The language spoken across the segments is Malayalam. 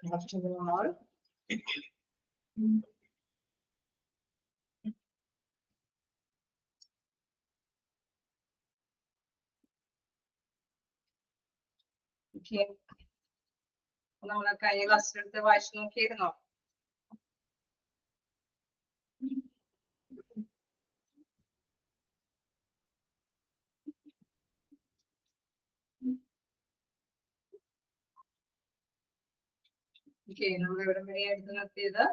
Good afternoon all. Okay. നമ്മളെ കഴിഞ്ഞ ക്ലാസ്സിലെടുത്ത് വായിച്ചു നോക്കിയിരുന്നോ? ഓക്കെ, നമ്മൾ എവിടെ വരെ എടുത്ത് നിർത്തിയത്?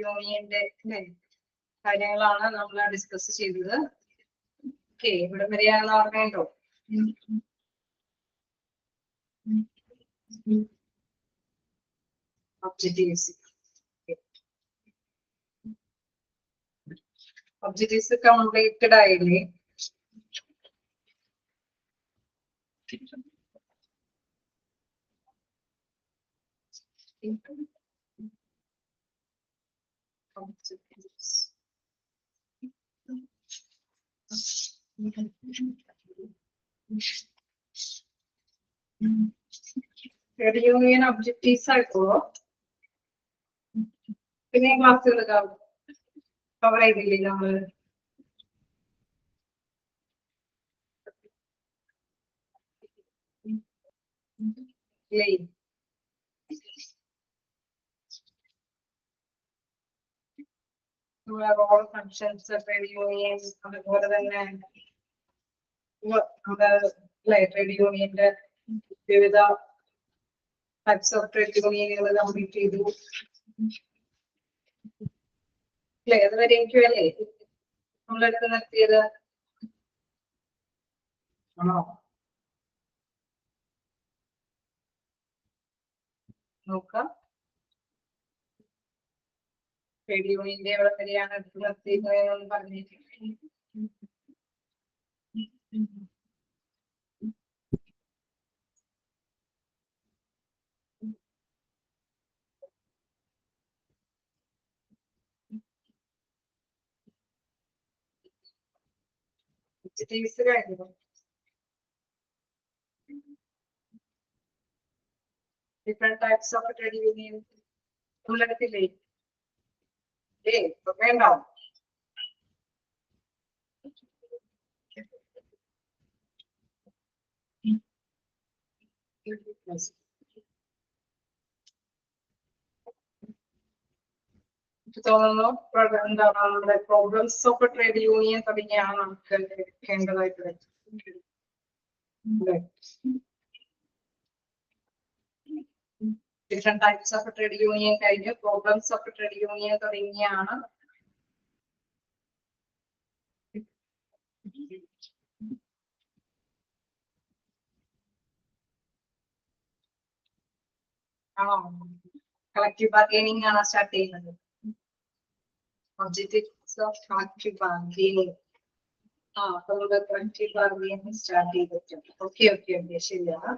യൂണിയന്റെ കാര്യങ്ങളാണ് നമ്മൾ ഡിസ്കസ് ചെയ്തത്. ഓക്കെ, ഇവിടെ വരെയാണെന്ന് ഓർമ്മയുണ്ടോ? ഒബ്ജക്റ്റീവ്സ് ഒബ്ജക്റ്റീവ്സ് കംപ്ലീറ്റഡ് ആയില്ലേ? Objectives. യൂണിയൻ ഒബ്ജക്റ്റീവ്സ് ആയിക്കോ. പിന്നെ ക്ലാസ്സുകൾ കവർ ചെയ്തില്ലേ നമ്മൾ? റോൾ ഫങ്ഷൻസ്, യൂണിയൻ, അതുപോലെ തന്നെ ട്രേഡ് യൂണിയന്റെ വിവിധ ടൈപ്സ് ഓഫ് ട്രേഡ് യൂണിയനുകൾ കംപ്ലീറ്റ് ചെയ്തു. അതുവരെ എനിക്കല്ലേ നമ്മളെടുത്ത് നിർത്തിയത്? ആണോ? നോക്കാം. ട്രേഡ് യൂണിയന്റെ എവിടെ വരെയാണ് എടുത്ത് നിർത്തിയത് പറഞ്ഞിരിക്കുന്നത്. Different types of trade union. ഉള്ളടത്തില്ലേ? വേണ്ടോ? തോന്നുന്നു എന്താണ് നമ്മുടെ പ്രോബ്ലംസ് ഓഫ് ട്രേഡ് യൂണിയൻ തുടങ്ങിയാണ് നമുക്ക് എടുക്കേണ്ടതായിട്ട് വരുന്നത്. Different types of trade union കഴിഞ്ഞ് പ്രോബ്ലംസ് ഓഫ് ട്രേഡ് യൂണിയൻ തുടങ്ങിയാണ് ആണോ? കളക്റ്റീവ് ബാർഗൈനിങ് ആണ് സ്റ്റാർട്ട് ചെയ്യുന്നത്. Objectives of collective bargaining. അപ്പൊ നമ്മൾ കളക്റ്റീവ് ബാർഗൈനിങ് സ്റ്റാർട്ട് ചെയ്തിട്ടുണ്ട്. ഓക്കെ ശരിയാണ്.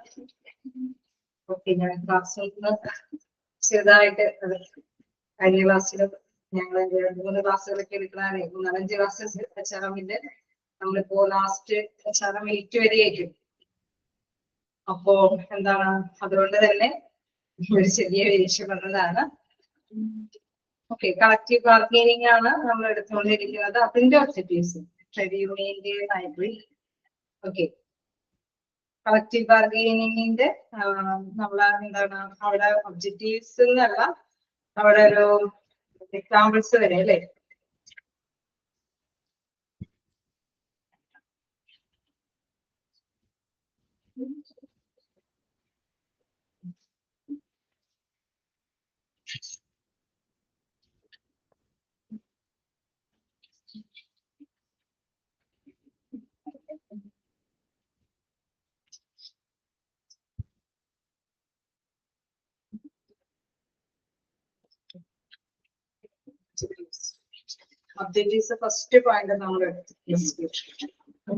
ഓക്കെ, ഞാൻ ക്ലാസ്സിൽ ചെറുതായിട്ട് കഴിഞ്ഞ ക്ലാസ്സിൽ ഞങ്ങൾ 2-3 ക്ലാസ്സുകളൊക്കെ എടുക്കണേ, 4-5 ക്ലാസ്സസ് HRM-ന്റെ നമ്മളിപ്പോ ലാസ്റ്റ് HRM 8 വരെ ആയിരിക്കും. അപ്പോ എന്താണ്, അതുകൊണ്ട് തന്നെ ഒരു ചെറിയ വേരിയേഷൻ വന്നതാണ്. ഓക്കെ, കളക്റ്റീവ് ബാർഗൈനിങ് ആണ് നമ്മൾ എടുത്തുകൊണ്ടിരിക്കുന്നത്. അതിന്റെ ഒബ്ജക്റ്റീവ്സ് ട്രേഡ് യൂണിയന്റെ ലൈബ്രറി. ഓക്കെ, കളക്റ്റീവ് ബാർഗൈനിങ്ങിന്റെ നമ്മളെ എന്താണ് അവിടെ ഒബ്ജക്റ്റീവ്സ് എന്നല്ല, അവിടെ ഒരു എക്സാമ്പിൾസ് വരെ അല്ലേ? ഒബ്ജക്റ്റീവ്സ് ഫസ്റ്റ് പോയിന്റ് നമ്മൾ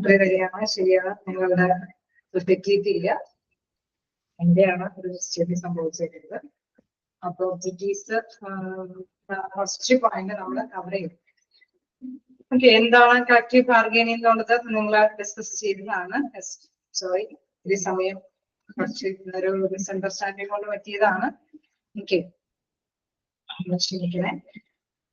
വരികയാണ്. ശരിയാണ്, നിങ്ങളുടെ തെറ്റിയിട്ടില്ല, എന്റെയാണ് ഒരു മിസ്റ്റേക്ക് സംഭവിച്ചിരുന്നത്. അപ്പൊ ഒബ്ജക്റ്റീവ്സ് ഫസ്റ്റ് പോയിന്റ് നമ്മൾ കവർ ചെയ്യും. ഓക്കെ, എന്താണ് കളക്റ്റീവ് ബാർഗൈനിങ് എന്നുള്ളത് നിങ്ങൾ ഡിസ്കസ് ചെയ്തതാണ്. സോറി, ഈ സമയം കുറച്ച് ഒരു മിസ്അണ്ടർസ്റ്റാൻഡിങ് കൊണ്ട് പറ്റിയതാണ്. ഓക്കെ, ക്ഷമിക്കണേ.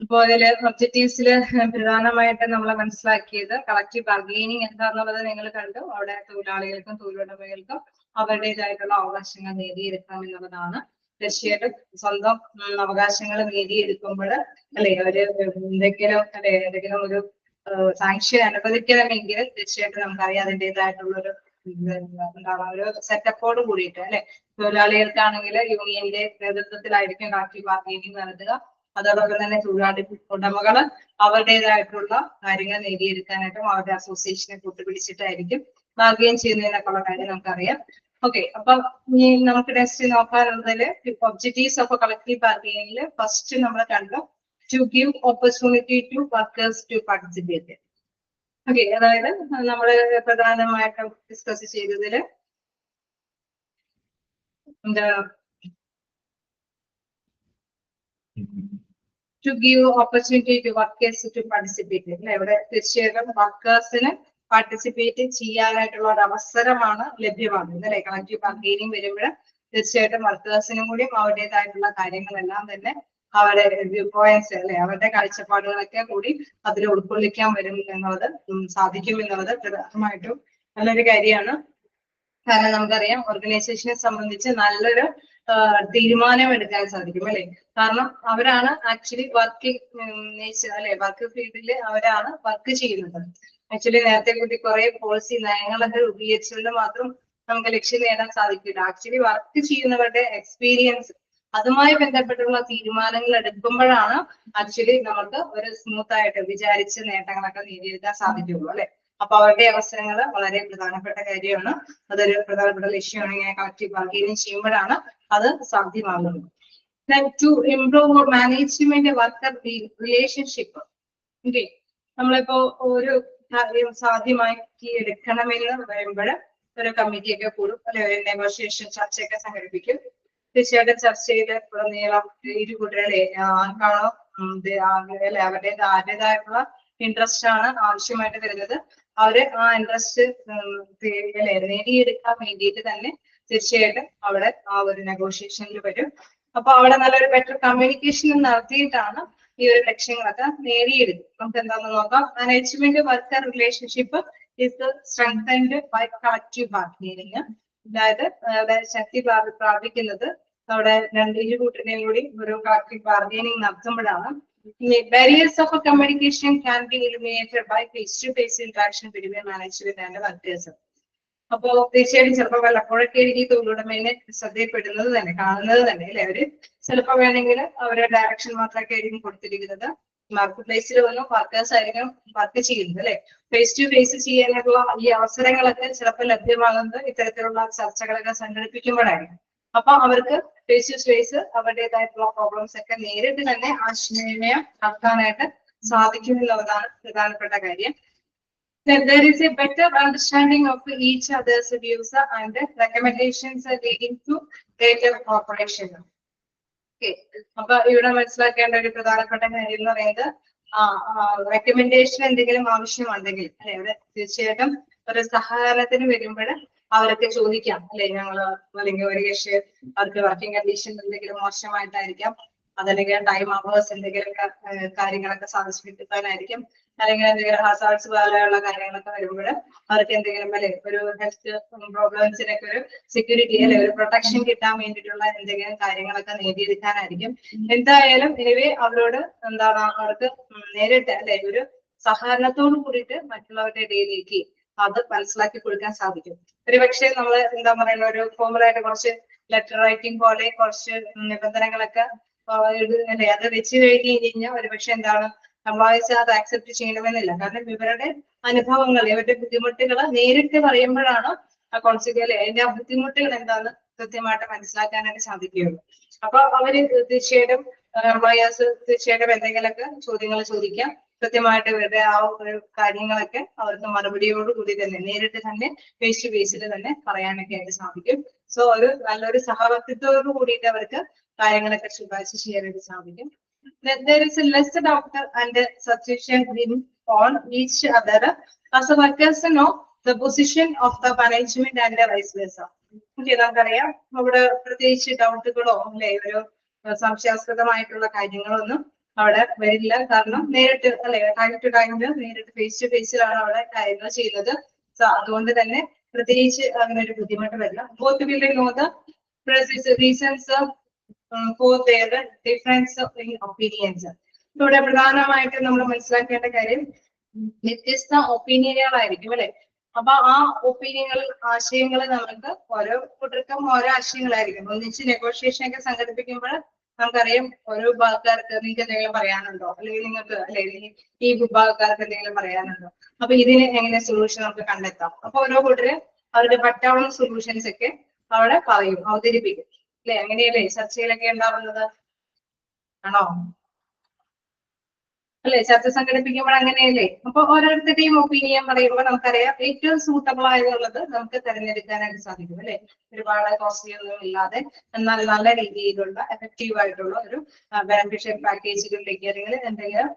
അപ്പൊ അതില് ഒബ്ജക്റ്റീവ്സില് പ്രധാനമായിട്ട് നമ്മൾ മനസ്സിലാക്കിയത് കളക്റ്റീവ് ബാർഗെയിനിങ് എന്താന്നുള്ളത് നിങ്ങൾ കണ്ടു. അവിടെ തൊഴിലാളികൾക്കും തൊഴിലുടമകൾക്കും അവരുടേതായിട്ടുള്ള അവകാശങ്ങൾ നേടിയെടുക്കാം എന്നുള്ളതാണ്. തീർച്ചയായിട്ടും സ്വന്തം അവകാശങ്ങൾ നേടിയെടുക്കുമ്പോൾ അല്ലെ അവര് എന്തെങ്കിലും ഒരു സാങ്ഷൻ അനുവദിക്കണമെങ്കിൽ തീർച്ചയായിട്ടും നമുക്കറിയാം അതിൻ്റെതായിട്ടുള്ളൊരു എന്താണ് ഒരു സെറ്റപ്പോട് കൂടിയിട്ട് അല്ലെ. തൊഴിലാളികൾക്കാണെങ്കിൽ യൂണിയന്റെ നേതൃത്വത്തിലായിരിക്കും കളക്റ്റീവ് ബാർഗെയിനിങ് നടത്തുക. അതോടൊപ്പം തന്നെ തൊഴിലാളി ഉടമകള് അവരുടേതായിട്ടുള്ള കാര്യങ്ങൾ നേടിയെടുക്കാനായിട്ടും അവരുടെ അസോസിയേഷനെ കൂട്ടുപിടിച്ചിട്ടായിരിക്കും ബാർഗെയിൻ ചെയ്യുന്നതിനൊക്കെയുള്ള കാര്യം നമുക്കറിയാം. ഓക്കെ, അപ്പൊ ഇനി നമുക്ക് നെക്സ്റ്റ് നോക്കാനുള്ളതില് ഒബ്ജക്റ്റീവ്സ് ഓഫ് കളക്റ്റീവ് ബാർഗെയിനിങ്ങിൽ ഫസ്റ്റ് നമ്മൾ കണ്ടു to give opportunity to workers to participate. Okay, അതായത് നമ്മൾ പ്രധാനമായിട്ടും ഡിസ്കസ് ചെയ്തതില് എന്താ to give opportunity to workers to participate. ഇവിടെ തീർച്ചയായിട്ടും വർക്കേഴ്സിന് പാർട്ടിസിപ്പേറ്റ് ചെയ്യാനായിട്ടുള്ള ഒരു അവസരമാണ് ലഭ്യമാകുന്നത് അല്ലെ. കളക്റ്റീവ് ബാർഗെയിനിങ് വരുമ്പോൾ തീർച്ചയായിട്ടും വർക്കേഴ്സിനും കൂടി അവരുടേതായിട്ടുള്ള കാര്യങ്ങളെല്ലാം തന്നെ അവരുടെ വ്യൂ പോയിന്റ്സ് അല്ലെ അവരുടെ കാഴ്ചപ്പാടുകളൊക്കെ കൂടി അതിൽ ഉൾക്കൊള്ളിക്കാൻ വരും എന്നുള്ളത് സാധിക്കും എന്നുള്ളത് പ്രധാനമായിട്ടും നല്ലൊരു കാര്യമാണ്. കാരണം നമുക്കറിയാം ഓർഗനൈസേഷനെ സംബന്ധിച്ച് നല്ലൊരു തീരുമാനം എടുക്കാൻ സാധിക്കും അല്ലെ. കാരണം അവരാണ് ആക്ച്വലി വർക്കിംഗ് നേച്ചർ അല്ലെ, വർക്ക് ഫീൽഡിൽ അവരാണ് വർക്ക് ചെയ്യുന്നത്. ആക്ച്വലി നേരത്തെ കൂടി കുറെ പോളിസി നയങ്ങളൊക്കെ രൂപീകരിച്ചുകൊണ്ട് മാത്രം നമുക്ക് ലക്ഷ്യം നേടാൻ സാധിക്കില്ല. ആക്ച്വലി വർക്ക് ചെയ്യുന്നവരുടെ എക്സ്പീരിയൻസ് അതുമായി ബന്ധപ്പെട്ടുള്ള തീരുമാനങ്ങൾ എടുക്കുമ്പോഴാണ് ആക്ച്വലി നമുക്ക് ഒരു സ്മൂത്ത് ആയിട്ട് വിചാരിച്ച നേട്ടങ്ങളൊക്കെ നേടിയെടുക്കാൻ സാധിക്കുള്ളൂ അല്ലെ. അപ്പൊ അവരുടെ അവസരങ്ങൾ വളരെ പ്രധാനപ്പെട്ട കാര്യമാണ്. അതൊരു പ്രധാനപ്പെട്ട ലക്ഷ്യമാണ്. ഇങ്ങനെ കളക്റ്റീവ് ബാർഗെയിനിങ് ചെയ്യുമ്പോഴാണ് അത് സാധ്യമാകുന്നത്. To improve management worker relationship. Okay, നമ്മളിപ്പോ ഒരു കാര്യം സാധ്യമാക്കി എടുക്കണമെന്ന് വരുമ്പോൾ ഒരു കമ്മിറ്റിയൊക്കെ കൂടും അല്ലെ, ഒരു നെഗോഷിയേഷൻ ചർച്ചയൊക്കെ സംഘടിപ്പിക്കും. തീർച്ചയായിട്ടും ചർച്ചയിൽ നീളം ഇരു കൂട്ടരുടെ ആർക്കാണോ അല്ലെ അവരുടേതായിട്ടുള്ള ഇൻട്രസ്റ്റ് ആണ് ആവശ്യമായിട്ട് വരുന്നത്, അവര് ആ ഇൻട്രസ്റ്റ് നേടിയെടുക്കാൻ വേണ്ടിയിട്ട് തന്നെ തീർച്ചയായിട്ടും അവിടെ ആ ഒരു നെഗോഷിയേഷനിൽ വരും. അപ്പൊ അവിടെ നല്ലൊരു ബെറ്റർ കമ്മ്യൂണിക്കേഷൻ നടത്തിയിട്ടാണ് ഈ ഒരു ലക്ഷ്യങ്ങളൊക്കെ നേടിയെടുക്കും. നമുക്ക് എന്താണെന്ന് നോക്കാം. Management worker relationship is strengthened by collective bargaining. അതായത് അവിടെ ശക്തി പ്രാപിക്കുന്നത് അവിടെ ഇരു കൂട്ടരെയും കൂടി ഒരു കളക്റ്റീവ് ബാർഗെയിനിങ് നടത്തുമ്പോഴാണ്. Barriers of communication can be eliminated by face-to-face interaction between management and workers. അപ്പോ തീർച്ചയായിട്ടും ചിലപ്പോൾ വല്ലപ്പോഴൊക്കെ ഈ തൊഴിലുടമേനെ ശ്രദ്ധയിൽപ്പെടുന്നത് തന്നെ കാണുന്നത് തന്നെ അല്ലെ. അവര് ചിലപ്പോൾ വേണമെങ്കിൽ അവരുടെ ഡയറക്ഷൻ മാത്രമൊക്കെ ആയിരിക്കും കൊടുത്തിരിക്കുന്നത്. മാർക്കറ്റ് പ്ലേസിൽ വന്നും വർക്കേഴ്സ് ആയിരിക്കും വർക്ക് ചെയ്യുന്നത് അല്ലെ. ഫേസ് ടു ഫേസ് ചെയ്യാനുള്ള ഈ അവസരങ്ങളൊക്കെ ചിലപ്പോൾ ലഭ്യമാകുന്നത് ഇത്തരത്തിലുള്ള ചർച്ചകളൊക്കെ സംഘടിപ്പിക്കുമ്പോഴായിരിക്കും. അപ്പൊ അവർക്ക് ഫേസ് ടു ഫേസ് അവരുടേതായിട്ടുള്ള പ്രോബ്ലംസ് ഒക്കെ നേരിട്ട് തന്നെ ആശയവിനിമയം നടത്താനായിട്ട് സാധിക്കും എന്നുള്ളതാണ് പ്രധാനപ്പെട്ട കാര്യം. There is a better understanding of each other's views and recommendations leading to greater cooperation. Okay, അപ്പൊ ഇവിടെ മനസ്സിലാക്കേണ്ട ഒരു പ്രധാനപ്പെട്ട കാര്യം എന്ന് പറയുന്നത് റെക്കമെൻഡേഷൻ എന്തെങ്കിലും ആവശ്യമുണ്ടെങ്കിൽ അല്ലെ അവിടെ തീർച്ചയായിട്ടും ഒരു സഹകരണത്തിന് വരുമ്പോൾ അവരൊക്കെ ചോദിക്കാം അല്ലെ. ഞങ്ങള് അല്ലെങ്കിൽ ഒരു കക്ഷി അവർക്ക് വർക്കിംഗ് കണ്ടീഷൻ എന്തെങ്കിലും മോശമായിട്ടായിരിക്കാം, അതല്ലെങ്കിൽ ടൈം അവേഴ്സ് എന്തെങ്കിലും കാര്യങ്ങളൊക്കെ സാധിച്ചിരിക്കാനായിരിക്കും, അല്ലെങ്കിൽ എന്തെങ്കിലും ഹസാർഡ്സ് പോലെയുള്ള കാര്യങ്ങളൊക്കെ വരുമ്പോൾ അവർക്ക് എന്തെങ്കിലും അല്ലെ ഒരു ഹെൽത്ത് പ്രോബ്ലംസിനൊക്കെ ഒരു സെക്യൂരിറ്റി അല്ലെ ഒരു പ്രൊട്ടക്ഷൻ കിട്ടാൻ വേണ്ടിയിട്ടുള്ള എന്തെങ്കിലും കാര്യങ്ങളൊക്കെ നേടിയെടുക്കാനായിരിക്കും. എന്തായാലും എനിവേ അവരോട് എന്താണ് അവർക്ക് നേരിട്ട് അല്ലെ ഒരു സഹകരണത്തോട് കൂടിയിട്ട് മറ്റുള്ളവരുടെ ഇടയിലേക്ക് അത് മനസ്സിലാക്കി കൊടുക്കാൻ സാധിക്കും. ഒരുപക്ഷെ നമ്മൾ എന്താ പറയുന്ന ഒരു ഫോർമലായിട്ട് കുറച്ച് ലെറ്റർ റൈറ്റിംഗ് പോലെ കുറച്ച് നിബന്ധനകളൊക്കെ അല്ലെ അത് വെച്ച് കഴിഞ്ഞാൽ ഒരുപക്ഷെ എന്താണ് എംപ്ലോയീസ് അത് ആക്സെപ്റ്റ് ചെയ്യണമെന്നില്ല. കാരണം ഇവരുടെ അനുഭവങ്ങൾ ഇവരുടെ ബുദ്ധിമുട്ടുകൾ നേരിട്ട് പറയുമ്പോഴാണ് ആ കോൺസിക്വൻസ് അതിന്റെ ബുദ്ധിമുട്ടുകൾ എന്താണെന്ന് കൃത്യമായിട്ട് മനസ്സിലാക്കാനായിട്ട് സാധിക്കുകയുള്ളൂ. അപ്പൊ അവര് തീർച്ചയായിട്ടും എംപ്ലോയേഴ്സ് തീർച്ചയായിട്ടും എന്തെങ്കിലുമൊക്കെ ചോദ്യങ്ങൾ ചോദിക്കാം. കൃത്യമായിട്ട് ഇവരുടെ ആ ഒരു കാര്യങ്ങളൊക്കെ അവർക്ക് മറുപടിയോടുകൂടി തന്നെ നേരിട്ട് തന്നെ ഫേസ് ടു ഫേസിൽ തന്നെ പറയാനൊക്കെ ആയിട്ട് സാധിക്കും. സോ ഒരു നല്ലൊരു സഹവർത്തിത്വത്തോട് കൂടിയിട്ട് അവർക്ക് കാര്യങ്ങളൊക്കെ ശുപാർശ ചെയ്യാനായിട്ട് സാധിക്കും. There is a less doubt and substitution on each other as the workers know the position of the management and vice versa. Okay, നമുക്കറിയാം അവിടെ പ്രത്യേകിച്ച് ഡൗട്ടുകളോ അല്ലെ ഒരു സംശയാസ്പദമായിട്ടുള്ള കാര്യങ്ങളൊന്നും അവിടെ വരില്ല. കാരണം നേരിട്ട് അല്ലെ ടൈം ടു ടൈമില് നേരിട്ട് ഫേസ് ടു ഫേസിലാണ് അവിടെ കാര്യങ്ങൾ ചെയ്യുന്നത്. അതുകൊണ്ട് തന്നെ പ്രത്യേകിച്ച് അങ്ങനെ ഒരു ബുദ്ധിമുട്ട് വരില്ല. Both will know the reasons for their difference in opinions. ഇവിടെ പ്രധാനമായിട്ട് നമ്മൾ മനസ്സിലാക്കേണ്ട കാര്യം വ്യത്യസ്ത ഒപ്പീനിയനുകളായിരിക്കും അല്ലെ. അപ്പൊ ആ ഒപ്പീനിയനുകൾ ആശയങ്ങൾ നമുക്ക് ഓരോ കൂട്ടർക്കും ഓരോ ആശയങ്ങളായിരിക്കും. ഒന്നിച്ച് നെഗോഷിയേഷൻ ഒക്കെ സംഘടിപ്പിക്കുമ്പോൾ നമുക്കറിയാം ഓരോ വിഭാഗക്കാർക്ക് നിങ്ങൾക്ക് എന്തെങ്കിലും പറയാനുണ്ടോ, അല്ലെങ്കിൽ നിങ്ങൾക്ക് അല്ലെങ്കിൽ ഈ വിഭാഗക്കാർക്ക് എന്തെങ്കിലും പറയാനുണ്ടോ, അപ്പൊ ഇതിന് എങ്ങനെ സൊല്യൂഷൻ നമുക്ക് കണ്ടെത്താം. അപ്പൊ ഓരോ കൂട്ടര് അവരുടെ പറ്റാവുന്ന സൊല്യൂഷൻസ് ഒക്കെ അവിടെ പറയും, അവതരിപ്പിക്കും അല്ലെ. അങ്ങനെയല്ലേ ചർച്ചയിലൊക്കെ ഉണ്ടാവുന്നത്, ആണോ? അല്ലെ, ചർച്ച സംഘടിപ്പിക്കുമ്പോൾ അങ്ങനെയല്ലേ. അപ്പൊ ഓരോരുത്തരുടെയും ഒപ്പീനിയൻ പറയുമ്പോൾ നമുക്കറിയാം ഏറ്റവും സൂട്ടബിൾ ആയതുള്ളത് നമുക്ക് തിരഞ്ഞെടുക്കാനായിട്ട് സാധിക്കും അല്ലെ. ഒരുപാട് കോസ്റ്റ്ലി ഒന്നും ഇല്ലാതെ എന്നാൽ നല്ല രീതിയിലുള്ള എഫക്റ്റീവ് ആയിട്ടുള്ള ഒരു ബെനിഫിഷ്യൽ പാക്കേജുകളിലേക്ക് അല്ലെങ്കിൽ എന്തെങ്കിലും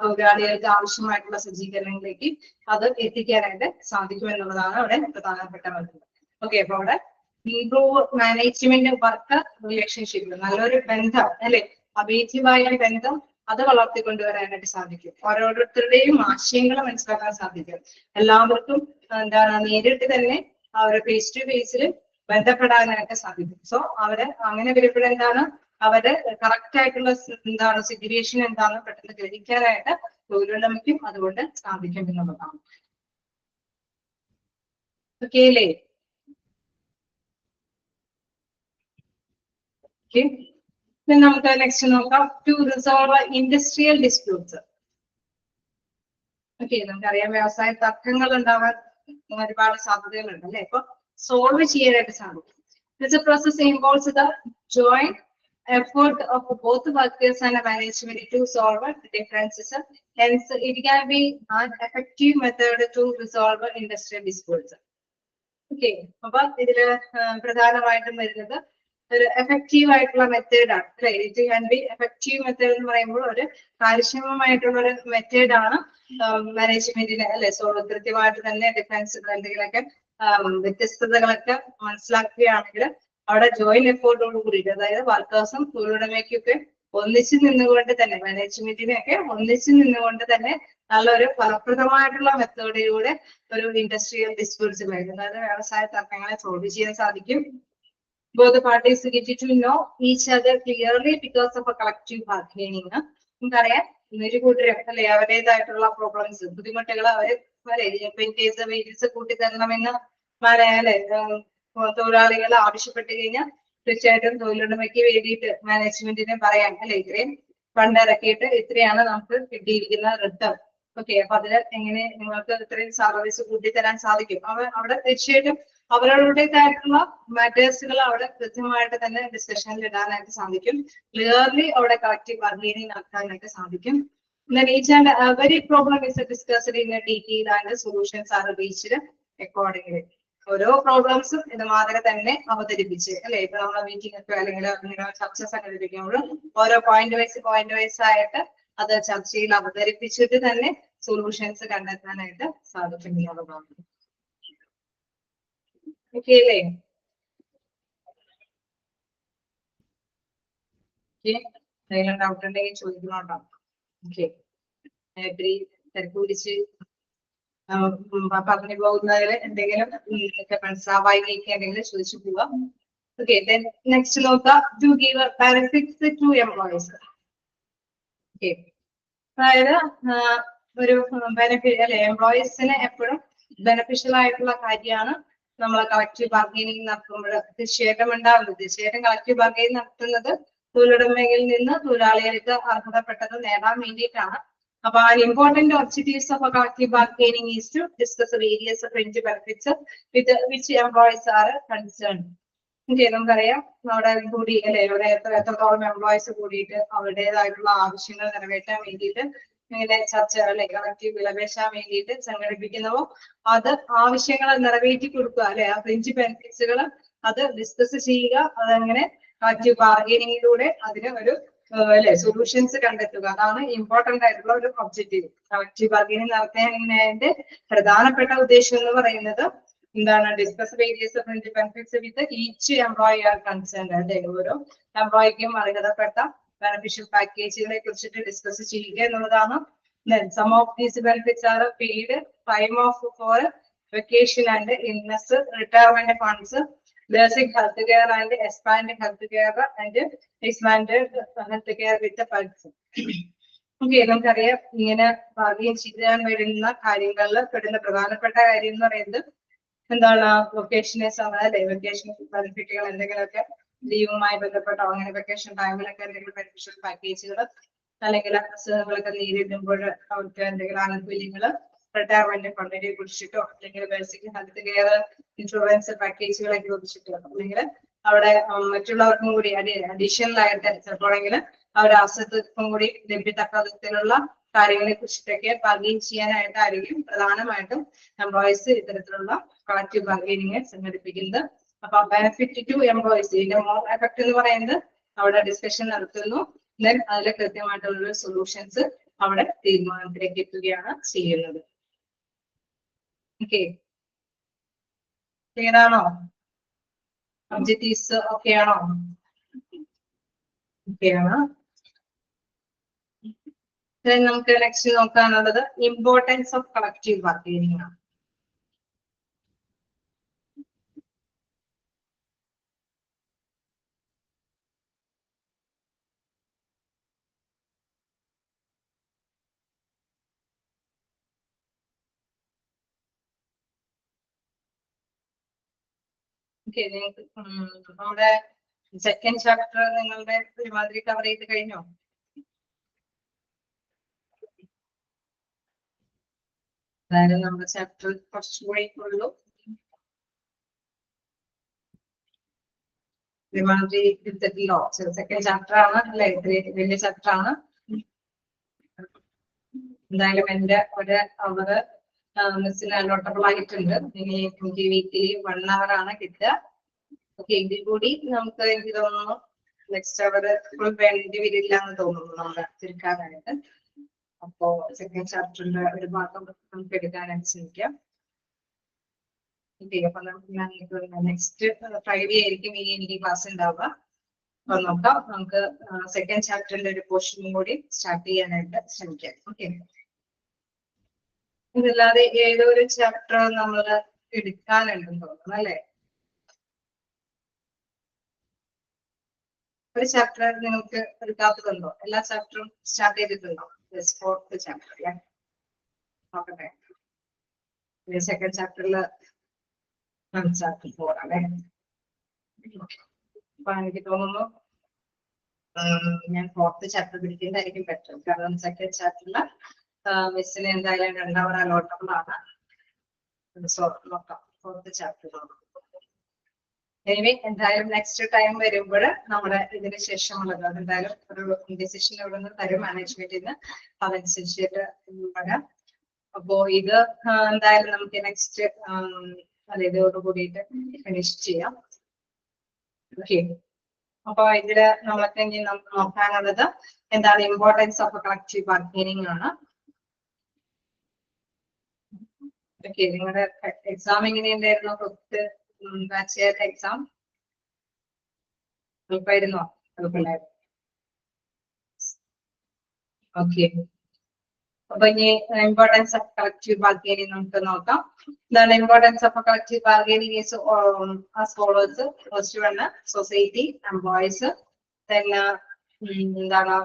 തൊഴിലാളികൾക്ക് ആവശ്യമായിട്ടുള്ള സജ്ജീകരണങ്ങളിലേക്ക് അത് എത്തിക്കാനായിട്ട് സാധിക്കും എന്നുള്ളതാണ് അവിടെ പ്രധാനപ്പെട്ട മറ്റൊന്ന്. ഓക്കെ, അപ്പൊ അവിടെ ഇംപ്രൂവ് മാനേജ്മെന്റ് വർക്ക് റിലേഷൻഷിപ്പ്, നല്ലൊരു ബന്ധം അല്ലെ, അഭേദ്യമായ ബന്ധം അത് വളർത്തിക്കൊണ്ടുവരാനായിട്ട് സാധിക്കും. ഓരോരുത്തരുടെയും ആശയങ്ങൾ മനസ്സിലാക്കാൻ സാധിക്കും. എല്ലാവർക്കും എന്താണ് നേരിട്ട് തന്നെ അവരെ ഫേസ് ടു ഫേസിൽ ബന്ധപ്പെടാനായിട്ട് സാധിക്കും. സോ അവര് അങ്ങനെ വരുമ്പോൾ എന്താണ് അവരുടെ കറക്റ്റ് ആയിട്ടുള്ള എന്താണ് സിറ്റുവേഷൻ എന്താണെന്ന് പെട്ടെന്ന് ഗ്രഹിക്കാനായിട്ട് തൊഴിലുടമയ്ക്കും അതുകൊണ്ട് സാധിക്കും എന്നുള്ളതാണ്. ഓക്കെ അല്ലേ? ഓക്കെ, നമുക്ക് നെക്സ്റ്റ് നോക്കാം. To resolve industrial disputes. Okay, നമുക്കറിയാം വ്യവസായ തർക്കങ്ങൾ ഉണ്ടാവാൻ ഒരുപാട് സാധ്യതകളുണ്ട് അല്ലെ. അപ്പൊ സോൾവ് ചെയ്യാനായിട്ട് സാധിക്കും. This process involves the joint effort of both workers and management to solve differences. Hence, it can be an effective method to resolve industrial disputes. Okay, അപ്പൊ ഇതില് പ്രധാനമായിട്ടും വരുന്നത് ഒരു എഫക്റ്റീവ് ആയിട്ടുള്ള മെത്തേഡാണ് അല്ലെ. It can be effective method എന്ന് പറയുമ്പോൾ ഒരു കാര്യക്ഷമമായിട്ടുള്ള ഒരു മെത്തേഡാണ് മാനേജ്മെന്റിന് അല്ലെ. സോ കൃത്യമായിട്ട് തന്നെ ഡിഫറൻസുകൾ എന്തെങ്കിലുമൊക്കെ വ്യത്യസ്തതകളൊക്കെ മനസ്സിലാക്കുകയാണെങ്കിൽ അവിടെ ജോയിന്റ് എഫോർട്ടോട് കൂടിയിട്ട്, അതായത് വർക്കേഴ്സും തൊഴിലുടമയ്ക്കൊക്കെ ഒന്നിച്ചു നിന്നുകൊണ്ട് തന്നെ മാനേജ്മെന്റിനെയൊക്കെ ഒന്നിച്ചു നിന്നുകൊണ്ട് തന്നെ നല്ലൊരു ഫലപ്രദമായിട്ടുള്ള മെത്തേഡിലൂടെ ഒരു ഇൻഡസ്ട്രിയൽ ഡിസ്പ്യൂട്ട്സ് വരുന്നത്, അതായത് വ്യവസായ തർക്കങ്ങളെ സോൾവ് ചെയ്യാൻ സാധിക്കും. Both parties get to know each other clearly because of a collective bargaining. നമുക്കറിയാം ഒരു കൂട്ടര് അല്ലെ അവരുടേതായിട്ടുള്ള പ്രോബ്ലംസ് ബുദ്ധിമുട്ടുകൾ അവര് വേജസ് കൂട്ടിത്തരണമെന്ന് അല്ലെ തൊഴിലാളികൾ ആവശ്യപ്പെട്ട് കഴിഞ്ഞാൽ തീർച്ചയായിട്ടും തൊഴിലുടമയ്ക്ക് വേണ്ടിയിട്ട് മാനേജ്മെന്റിനെ പറയാം അല്ലെ, ഇത്രയും ഫണ്ട് ഇറക്കിയിട്ട് ഇത്രയാണ് നമുക്ക് കിട്ടിയിരിക്കുന്ന റിട്ടേൺ. ഓക്കെ, അപ്പൊ അതില് എങ്ങനെ നിങ്ങൾക്ക് ഇത്രയും സർവീസ് കൂട്ടിത്തരാൻ സാധിക്കും. അവിടെ തീർച്ചയായിട്ടും അവരുടേതായിട്ടുള്ള മാറ്റേഴ്സുകൾ അവിടെ കൃത്യമായിട്ട് തന്നെ ഡിസ്കഷനിൽ ഇടാനായിട്ട് സാധിക്കും. ക്ലിയർലി അവിടെ കളക്റ്റീവ് ബാർഗെയിനിങ് നടത്താനായിട്ട് സാധിക്കും. Then each and every problem is discussed in a detail and solutions are reached accordingly. ഓരോ പ്രോബ്ലംസും ഇതുമാതിരി തന്നെ അവതരിപ്പിച്ച് അല്ലെ. ഇപ്പൊ നമ്മളെ മീറ്റിംഗ് ഒക്കെ അല്ലെങ്കിൽ ഇങ്ങനെ ചർച്ച സംഘടിപ്പിക്കുമ്പോൾ ഓരോ പോയിന്റ് വൈസ് ആയിട്ട് അത് ചർച്ചയിൽ അവതരിപ്പിച്ചിട്ട് തന്നെ സൊല്യൂഷൻസ് കണ്ടെത്താനായിട്ട് സാധിക്കുന്നതാണ്. ഓക്കെ അല്ലേ? എന്തെങ്കിലും ഡൗട്ട് ഉണ്ടെങ്കിൽ ചോദിക്കണോട്ടോ. ഓക്കെ, തിരക്ക് പിടിച്ച് പറഞ്ഞു പോകുന്നതിൽ എന്തെങ്കിലും മനസ്സിലാവായിലേക്ക് എന്തെങ്കിലും ചോദിച്ചു പോവാം. ഓക്കെ, നെക്സ്റ്റ് നോക്കാം. To give benefits to employees. Okay, അതായത് ഒരു ബെനിഫിറ്റ് അല്ലെ എംപ്ലോയീസിന് എപ്പോഴും ബെനിഫിഷ്യൽ ആയിട്ടുള്ള കാര്യമാണ് നമ്മൾ കളക്റ്റീവ് ബാർഗെയിനിങ് നടത്തുമ്പോൾ തീർച്ചയായിട്ടും ഉണ്ടാവുന്നത്. തീർച്ചയായിട്ടും കളക്റ്റീവ് ബാർഗെയിനിങ് നടത്തുന്നത് തൊഴിലുടമയിൽ നിന്ന് തൊഴിലാളികൾക്ക് അർഹതപ്പെട്ടത് നേടാൻ വേണ്ടിയിട്ടാണ്. അപ്പൊ important objectives of a collective bargaining is to discuss various fringe benefits with which employees are concerned. നമുക്കറിയാം അവിടെ കൂടി അല്ലെ ഇവിടെ എത്രത്തോളം എംപ്ലോയീസ് കൂടിയിട്ട് അവരുടേതായിട്ടുള്ള ആവശ്യങ്ങൾ നിറവേറ്റാൻ വേണ്ടിയിട്ട് ഇങ്ങനെ ചർച്ച അല്ലെ കളക്റ്റീവ് വിലപേശാൻ വേണ്ടിയിട്ട് സംഘടിപ്പിക്കുന്നവോ അത് ആവശ്യങ്ങൾ നിറവേറ്റി കൊടുക്കുക അല്ലെ. ആ ഫ്രിഞ്ച് ബെനിഫിറ്റ്സുകൾ അത് ഡിസ്കസ് ചെയ്യുക, അതങ്ങനെ കളക്റ്റീവ് ബാർഗെയിനിങ്ങിലൂടെ അതിന് ഒരു അല്ലെ സൊല്യൂഷൻസ് കണ്ടെത്തുക. അതാണ് ഇമ്പോർട്ടന്റ് ആയിട്ടുള്ള ഒരു ഒബ്ജക്റ്റീവ്. കളക്റ്റീവ് ബാർഗെയിനിങ് നടത്തുന്നതിന്റെ പ്രധാനപ്പെട്ട ഉദ്ദേശം എന്ന് പറയുന്നത് എന്താണ് discuss various French benefits with each employee are concerned. അല്ലെ, ഓരോ എംപ്ലോയിക്കും അർഹതപ്പെട്ട ബെനിഫിഷ്യൽ പാക്കേജുകളെ കുറിച്ചിട്ട് ഡിസ്കസ് ചെയ്യുക എന്നുള്ളതാണ്. Then some of these benefits are paid time off for vacation and illness, retirement funds, basic health care and expanded health care and expanded health care with the funds. Okay, നമുക്കറിയാം ഇങ്ങനെ ഭാഗ്യം ചെയ്യാൻ വരുന്ന കാര്യങ്ങളിൽ പെടുന്ന പ്രധാനപ്പെട്ട കാര്യം എന്ന് പറയുന്നത് എന്താണ് വൊക്കേഷനെ അല്ലെ, വെക്കേഷൻ ബെനിഫിറ്റുകൾ എന്തെങ്കിലുമൊക്കെ ലീവുമായി ബന്ധപ്പെട്ടോ അങ്ങനെ വെക്കേഷൻ ടൈമിലൊക്കെ എന്തെങ്കിലും ബെനിഫിഷ്യൽ പാക്കേജുകൾ അല്ലെങ്കിൽ അസുഖങ്ങളൊക്കെ നേരിടുമ്പോൾ അവർക്ക് എന്തെങ്കിലും ആനുകൂല്യങ്ങൾ റിട്ടയർമെന്റ് ഫണ്ടിനെ കുറിച്ചിട്ടോ അല്ലെങ്കിൽ ബേസിക് ഹെൽത്ത് കെയർ ഇൻഷുറൻസ് പാക്കേജുകളെ കുറിച്ചിട്ടോ അല്ലെങ്കിൽ അവിടെ മറ്റുള്ളവർക്കും കൂടി അഡീഷണൽ ആയിട്ട് ചിലപ്പോഴെങ്കിൽ അവരുടെ അസുഖത്തിനും കൂടി ലഭ്യതക്ക വിധത്തിലുള്ള കാര്യങ്ങളെ കുറിച്ചിട്ടൊക്കെ ബാർഗെയിൻ ചെയ്യാനായിട്ടായിരിക്കും പ്രധാനമായിട്ടും എംപ്ലോയീസ് ഇത്തരത്തിലുള്ള കളക്റ്റീവ് ബാർഗെയിനിങ് സംഘടിപ്പിക്കുന്നത്. അപ്പൊ ബെനിഫിറ്റ് ടു എംപ്ലോയീസ്, ഇതിന്റെ മോർ എഫക്ട് എന്ന് പറയുന്നത് അവിടെ ഡിസ്കഷൻ നടത്തുന്നു. ദെൻ അതിലെ കൃത്യമായിട്ടുള്ള സൊല്യൂഷൻസ് അവിടെ തീരുമാനത്തിലേക്ക് എത്തുകയാണ് ചെയ്യുന്നത്. ഓക്കെ, ക്ലിയർ ആണോ? ഒബ്ജക്റ്റീവ്സ് ഓക്കെ ആണോ? ഓക്കെ ആണ്. നമുക്ക് നെക്സ്റ്റ് നോക്കാനുള്ളത് ഇമ്പോർട്ടൻസ് ഓഫ് കളക്റ്റീവ് ബാർഗെയിനിങ് ആണ്. നമ്മുടെ സെക്കൻഡ് ചാപ്റ്റർ നിങ്ങളുടെ ഒരുമാതിരി കവർ ചെയ്ത് കഴിഞ്ഞോ? അതായത് നമ്മുടെ ചാപ്റ്റർ കുറച്ചുകൂടി ഉള്ളൂ. ഒരുമാതിരി എടുത്തിട്ടില്ലോ? സെക്കൻഡ് ചാപ്റ്റർ ആണ് അല്ലെ, വലിയ ചാപ്റ്റർ ആണ്. എന്തായാലും എന്റെ ഒരു അവറ് മിസ്സിന് അലോട്ടബിൾ ആയിട്ടുണ്ട്. എനിക്ക് വീക്കിലി 1 hour ആണ് കിട്ടുക. ഓക്കെ, എങ്കിൽ കൂടി നമുക്ക് എനിക്ക് തോന്നുന്നു നെക്സ്റ്റ് അവർ ഫുൾ വേണ്ടി വരില്ല എന്ന് തോന്നുന്നു നമ്മൾ ചുരുക്കാനായിട്ട്. അപ്പോ സെക്കൻഡ് ചാപ്റ്ററിന്റെ ഒരു ഭാഗം നമുക്ക് എടുക്കാനായിട്ട് ശ്രമിക്കാം. ഓക്കെ, അപ്പൊ നമുക്ക് നെക്സ്റ്റ് ഫ്രൈഡേ ആയിരിക്കും ഇനി എനിക്ക് ക്ലാസ് ഉണ്ടാവുക. അപ്പൊ നോക്കാം, നമുക്ക് സെക്കൻഡ് ചാപ്റ്ററിന്റെ ഒരു പോർഷനും കൂടി സ്റ്റാർട്ട് ചെയ്യാനായിട്ട് ശ്രമിക്കാം. ഓക്കെ, ഇതല്ലാതെ ഏതൊരു ചാപ്റ്റർ നമ്മൾ എടുക്കാനുണ്ടെന്ന് തോന്നുന്നു അല്ലെ? ഒരു ചാപ്റ്റർ നിങ്ങൾക്ക് എടുക്കാത്തതുണ്ടോ? എല്ലാ ചാപ്റ്ററും സ്റ്റാർട്ട് ചെയ്തിട്ടുണ്ടോ? ഫോർത്ത് ചാപ്റ്റർ അല്ലേ? നോക്കട്ടെ, സെക്കൻഡ് ചാപ്റ്ററിൽ ചാപ്റ്റർ 4 അല്ലെ? അപ്പൊ എനിക്ക് തോന്നുന്നു ഞാൻ ഫോർത്ത് ചാപ്റ്റർ പിടിക്കുന്നതായിരിക്കും ബെറ്റർ. കാരണം സെക്കൻഡ് ചാപ്റ്ററിൽ മിസ്സിന് എന്തായാലും 2 hour അലോട്ടബിൾ ആണ്. സോ നോക്കാം, ഫോർത്ത് ചാപ്റ്റർ നോക്കാം. എനിവേ, എന്തായാലും നെക്സ്റ്റ് ടൈം വരുമ്പോൾ നമ്മുടെ ഇതിന് ശേഷമുള്ളത് എന്തായാലും ഒരു ഡിസിഷൻ ഇവിടെ നിന്ന് തരും മാനേജ്മെന്റിൽ നിന്ന്, അതനുസരിച്ചിട്ട് വരാം. അപ്പോ ഇത് എന്തായാലും നമുക്ക് നെക്സ്റ്റ് ഇതോട് കൂടിയിട്ട് ഫിനിഷ് ചെയ്യാം. ഓക്കെ, അപ്പൊ ഇതില് നമ്മൾക്ക് ഇനി നോക്കാനുള്ളത് എന്താണ് ഇമ്പോർട്ടൻസ് ഓഫ് കളക്റ്റീവ് ബാർഗെയിനിങ് ആണ്. ഓക്കെ, നിങ്ങളുടെ എക്സാം എങ്ങനെയുണ്ടായിരുന്നു? ഫിഫ്ത്ത് ബാച്ചിലർ എക്സാം എളുപ്പമായിരുന്നോ? എളുപ്പമില്ലായിരുന്നു. ഓക്കെ, അപ്പൊ ഇനി ഇമ്പോർട്ടൻസ് ഓഫ് കളക്റ്റീവ് ബാർഗെയിനിങ് നമുക്ക് നോക്കാം. എന്താണ് importance of collective bargaining is as follows. First one society, employees, എന്താണ്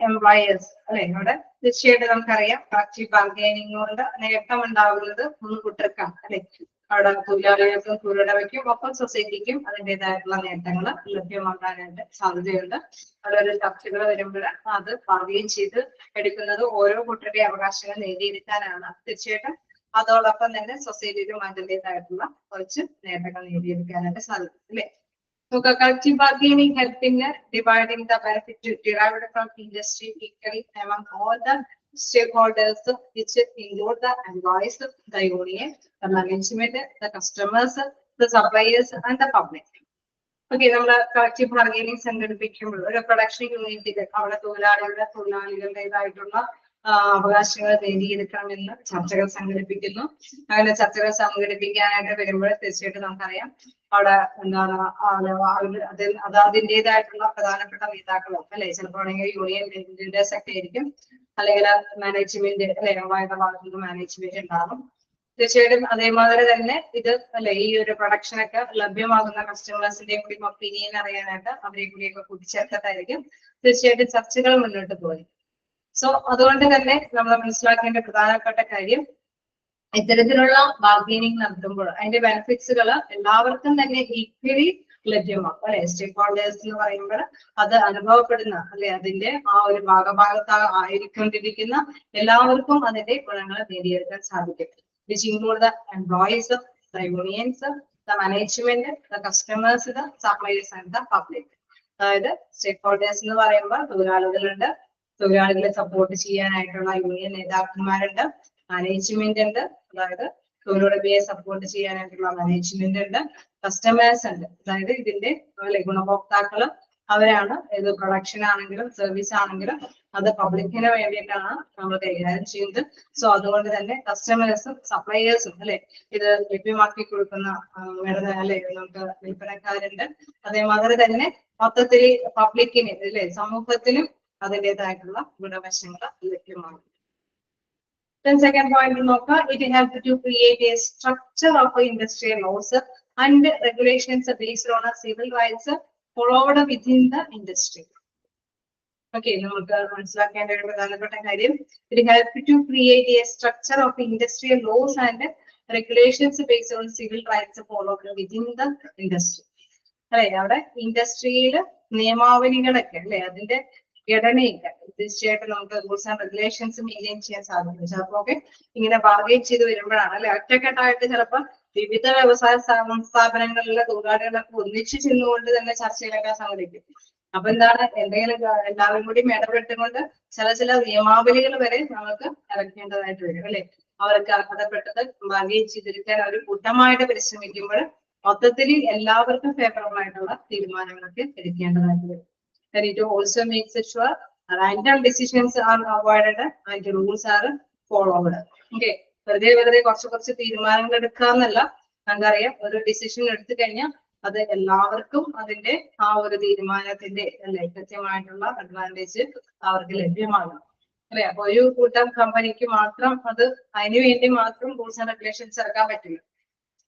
എംപ്ലോയേഴ്സ് അല്ലെ? ഇവിടെ തീർച്ചയായിട്ടും നമുക്കറിയാം കളക്റ്റീവ് ബാർഗെയിനിങ് കൊണ്ട് നേട്ടം ഉണ്ടാവുന്നത് 3 കൂട്ടർക്കാണ് അല്ലെ? അവിടെ തൊഴിലാളികൾക്കും തൊഴിലുടമയ്ക്കും ഒപ്പം സൊസൈറ്റിക്കും അതിൻ്റെതായിട്ടുള്ള നേട്ടങ്ങൾ ലഭ്യമാകാനായിട്ട് സാധ്യതയുണ്ട്. അവിടെ ഒരു ചർച്ചകൾ വരുമ്പോൾ അത് ബാർഗെയിൻ ചെയ്ത് എടുക്കുന്നത് ഓരോ കൂട്ടരുടെ അവകാശങ്ങൾ നേടിയെടുക്കാനാണ്. തീർച്ചയായിട്ടും അതോടൊപ്പം തന്നെ സൊസൈറ്റിയിലും അതിൻ്റെതായിട്ടുള്ള കുറച്ച് നേട്ടങ്ങൾ നേടിയെടുക്കാനായിട്ട് സാധിക്കും അല്ലെ? Collective bargaining helps in dividing the benefit derived from industry equally among all the stakeholders, which include the employees, the union, the management, the customers, the suppliers, and the public. Okay, നമ്മൾ കളക്റ്റീവ് ബാർഗെയിനിങ് സംഘടിപ്പിക്കുമ്പോൾ ഒരു പ്രൊഡക്ഷൻ യൂണിറ്റിൽ അവിടെ തൊഴിലാളികളുടേതായിട്ടുള്ള അവകാശങ്ങൾ നേടിയെടുക്കണമെന്ന് ചർച്ചകൾ സംഘടിപ്പിക്കുന്നു. അങ്ങനെ ചർച്ചകൾ സംഘടിപ്പിക്കാനായിട്ട് വരുമ്പോൾ തീർച്ചയായിട്ടും നമുക്കറിയാം അവിടെ എന്താണ് അതിൻ്റെതായിട്ടുള്ള പ്രധാനപ്പെട്ട നേതാക്കളും അല്ലെ, ചിലപ്പോൾ യൂണിയൻ ലീഡേഴ്സ് ഒക്കെ ആയിരിക്കും, അല്ലെങ്കിൽ മാനേജ്മെന്റ് അല്ലെ, ഭാഗത്ത് നിന്ന് മാനേജ്മെന്റ് ഉണ്ടാകും. തീർച്ചയായിട്ടും അതേമാതിരി തന്നെ ഇത് അല്ലെ ഈ ഒരു പ്രൊഡക്ഷനൊക്കെ ലഭ്യമാകുന്ന കസ്റ്റമേഴ്സിന്റെയും കൂടി ഒപ്പീനിയൻ അറിയാനായിട്ട് അവരെ കൂടിയൊക്കെ കൂട്ടിച്ചേർത്തിട്ടായിരിക്കും തീർച്ചയായിട്ടും ചർച്ചകൾ മുന്നോട്ട് പോയി. സോ അതുകൊണ്ട് തന്നെ നമ്മൾ മനസ്സിലാക്കേണ്ട പ്രധാനപ്പെട്ട കാര്യം, ഇത്തരത്തിലുള്ള ബാർഗെയിനിങ് നടത്തുമ്പോൾ അതിന്റെ ബെനിഫിറ്റ്സുകൾ എല്ലാവർക്കും തന്നെ ഈക്വലി ലഭ്യമാക്കും അല്ലെ. സ്റ്റേക്ക് ഹോൾഡേഴ്സ് എന്ന് പറയുമ്പോൾ അത് അനുഭവപ്പെടുന്ന അല്ലെ അതിന്റെ ആ ഒരു ആയിരിക്കൊണ്ടിരിക്കുന്ന എല്ലാവർക്കും അതിന്റെ ഗുണങ്ങൾ നേടിയെടുക്കാൻ സാധിക്കും. which include the employees, the unions, the management, the customers, the suppliers and the public. അതായത് സ്റ്റേക്ക് ഹോൾഡേഴ്സ് എന്ന് പറയുമ്പോൾ തൊഴിലാളികളുണ്ട്, തൊഴിലാളികളെ സപ്പോർട്ട് ചെയ്യാനായിട്ടുള്ള യൂണിയൻ നേതാക്കന്മാരുണ്ട്, മാനേജ്മെന്റ് ഉണ്ട്, അതായത് തൊഴിലുടമയെ സപ്പോർട്ട് ചെയ്യാനായിട്ടുള്ള മാനേജ്മെന്റ് ഉണ്ട്, കസ്റ്റമേഴ്സ് ഉണ്ട്, അതായത് ഇതിന്റെ ഗുണഭോക്താക്കള് അവരാണ്. ഇത് പ്രൊഡക്ഷൻ ആണെങ്കിലും സർവീസ് ആണെങ്കിലും അത് പബ്ലിക്കിന് വേണ്ടിയിട്ടാണ് നമ്മൾ കൈകാര്യം ചെയ്യുന്നത്. സോ അതുകൊണ്ട് തന്നെ കസ്റ്റമേഴ്സും സപ്ലയേഴ്സും അല്ലെ ഇത് ലഭ്യമാക്കി കൊടുക്കുന്ന അല്ലെ നമുക്ക് വിൽപ്പനക്കാരുണ്ട്. അതേമാതിരി തന്നെ മൊത്തത്തിൽ പബ്ലിക്കിന് അല്ലെ സമൂഹത്തിനും അതിൻ്റെതായിട്ടുള്ള ഗുണവശങ്ങൾ ലഭ്യമാണ്. സെക്കൻഡ് പോയിന്റ് നോക്കാം. It help to create a structure of industrial laws and regulations based on civil rights followed within the industry. Okay, നമുക്ക് മനസ്സിലാക്കേണ്ട ഒരു പ്രധാനപ്പെട്ട കാര്യം, it helps to create a structure of industrial laws and regulations based on civil rights followed within the industry. അല്ലെ അവിടെ ഇൻഡസ്ട്രിയിൽ നിയമാവലികളൊക്കെ അല്ലെ അതിന്റെ ഘടനയൊക്കെ തീർച്ചയായിട്ടും നമുക്ക് റൂൾസ് ആൻഡ് റെഗുലേഷൻസ് മെയിൻറ്റെയിൻ ചെയ്യാൻ സാധിക്കും. ചിലപ്പോ ഒക്കെ ഇങ്ങനെ ബാർഗെയിൻ ചെയ്ത് വരുമ്പോഴാണ് അല്ലെ ഒറ്റക്കെട്ടായിട്ട് ചിലപ്പോൾ വിവിധ വ്യവസായ സ്ഥാപനങ്ങളിലെ തൊഴിലാളികളൊക്കെ ഒന്നിച്ചു ചെന്നുകൊണ്ട് തന്നെ ചർച്ചകളൊക്കെ സംഘടിക്കും. അപ്പൊ എന്താണ് എന്തെങ്കിലും എല്ലാവരും കൂടി ഇടപെട്ടുകൊണ്ട് ചില നിയമാവലികൾ വരെ നമുക്ക് ഇറക്കേണ്ടതായിട്ട് വരും അല്ലെ. അവർക്ക് അർഹതപ്പെട്ടത് ബാർഗെയിൻ ചെയ്തിരിക്കാൻ അവർ കൂട്ടമായിട്ട് പരിശ്രമിക്കുമ്പോൾ മൊത്തത്തിൽ എല്ലാവർക്കും ഫേവറബിൾ ആയിട്ടുള്ള തീരുമാനങ്ങളൊക്കെ എടുക്കേണ്ടതായിട്ട് വരും. It also makes it sure random decisions are avoided and rules are followed. Okay, വെറുതെ കുറച്ച് തീരുമാനങ്ങൾ എടുക്കാന്നല്ല, നമുക്കറിയാം ഒരു ഡിസിഷൻ എടുത്തു കഴിഞ്ഞാൽ അത് എല്ലാവർക്കും അതിന്റെ ആ ഒരു തീരുമാനത്തിന്റെ അല്ലെ കൃത്യമായിട്ടുള്ള അഡ്വാൻറ്റേജ് അവർക്ക് ലഭ്യമാകണം അല്ലെ. അപ്പൊ ഒരു കൂട്ടം കമ്പനിക്ക് മാത്രം അത് അതിനു വേണ്ടി മാത്രം റൂൾസ് ആൻഡ് റെഗുലേഷൻസ് ഇറക്കാൻ പറ്റില്ല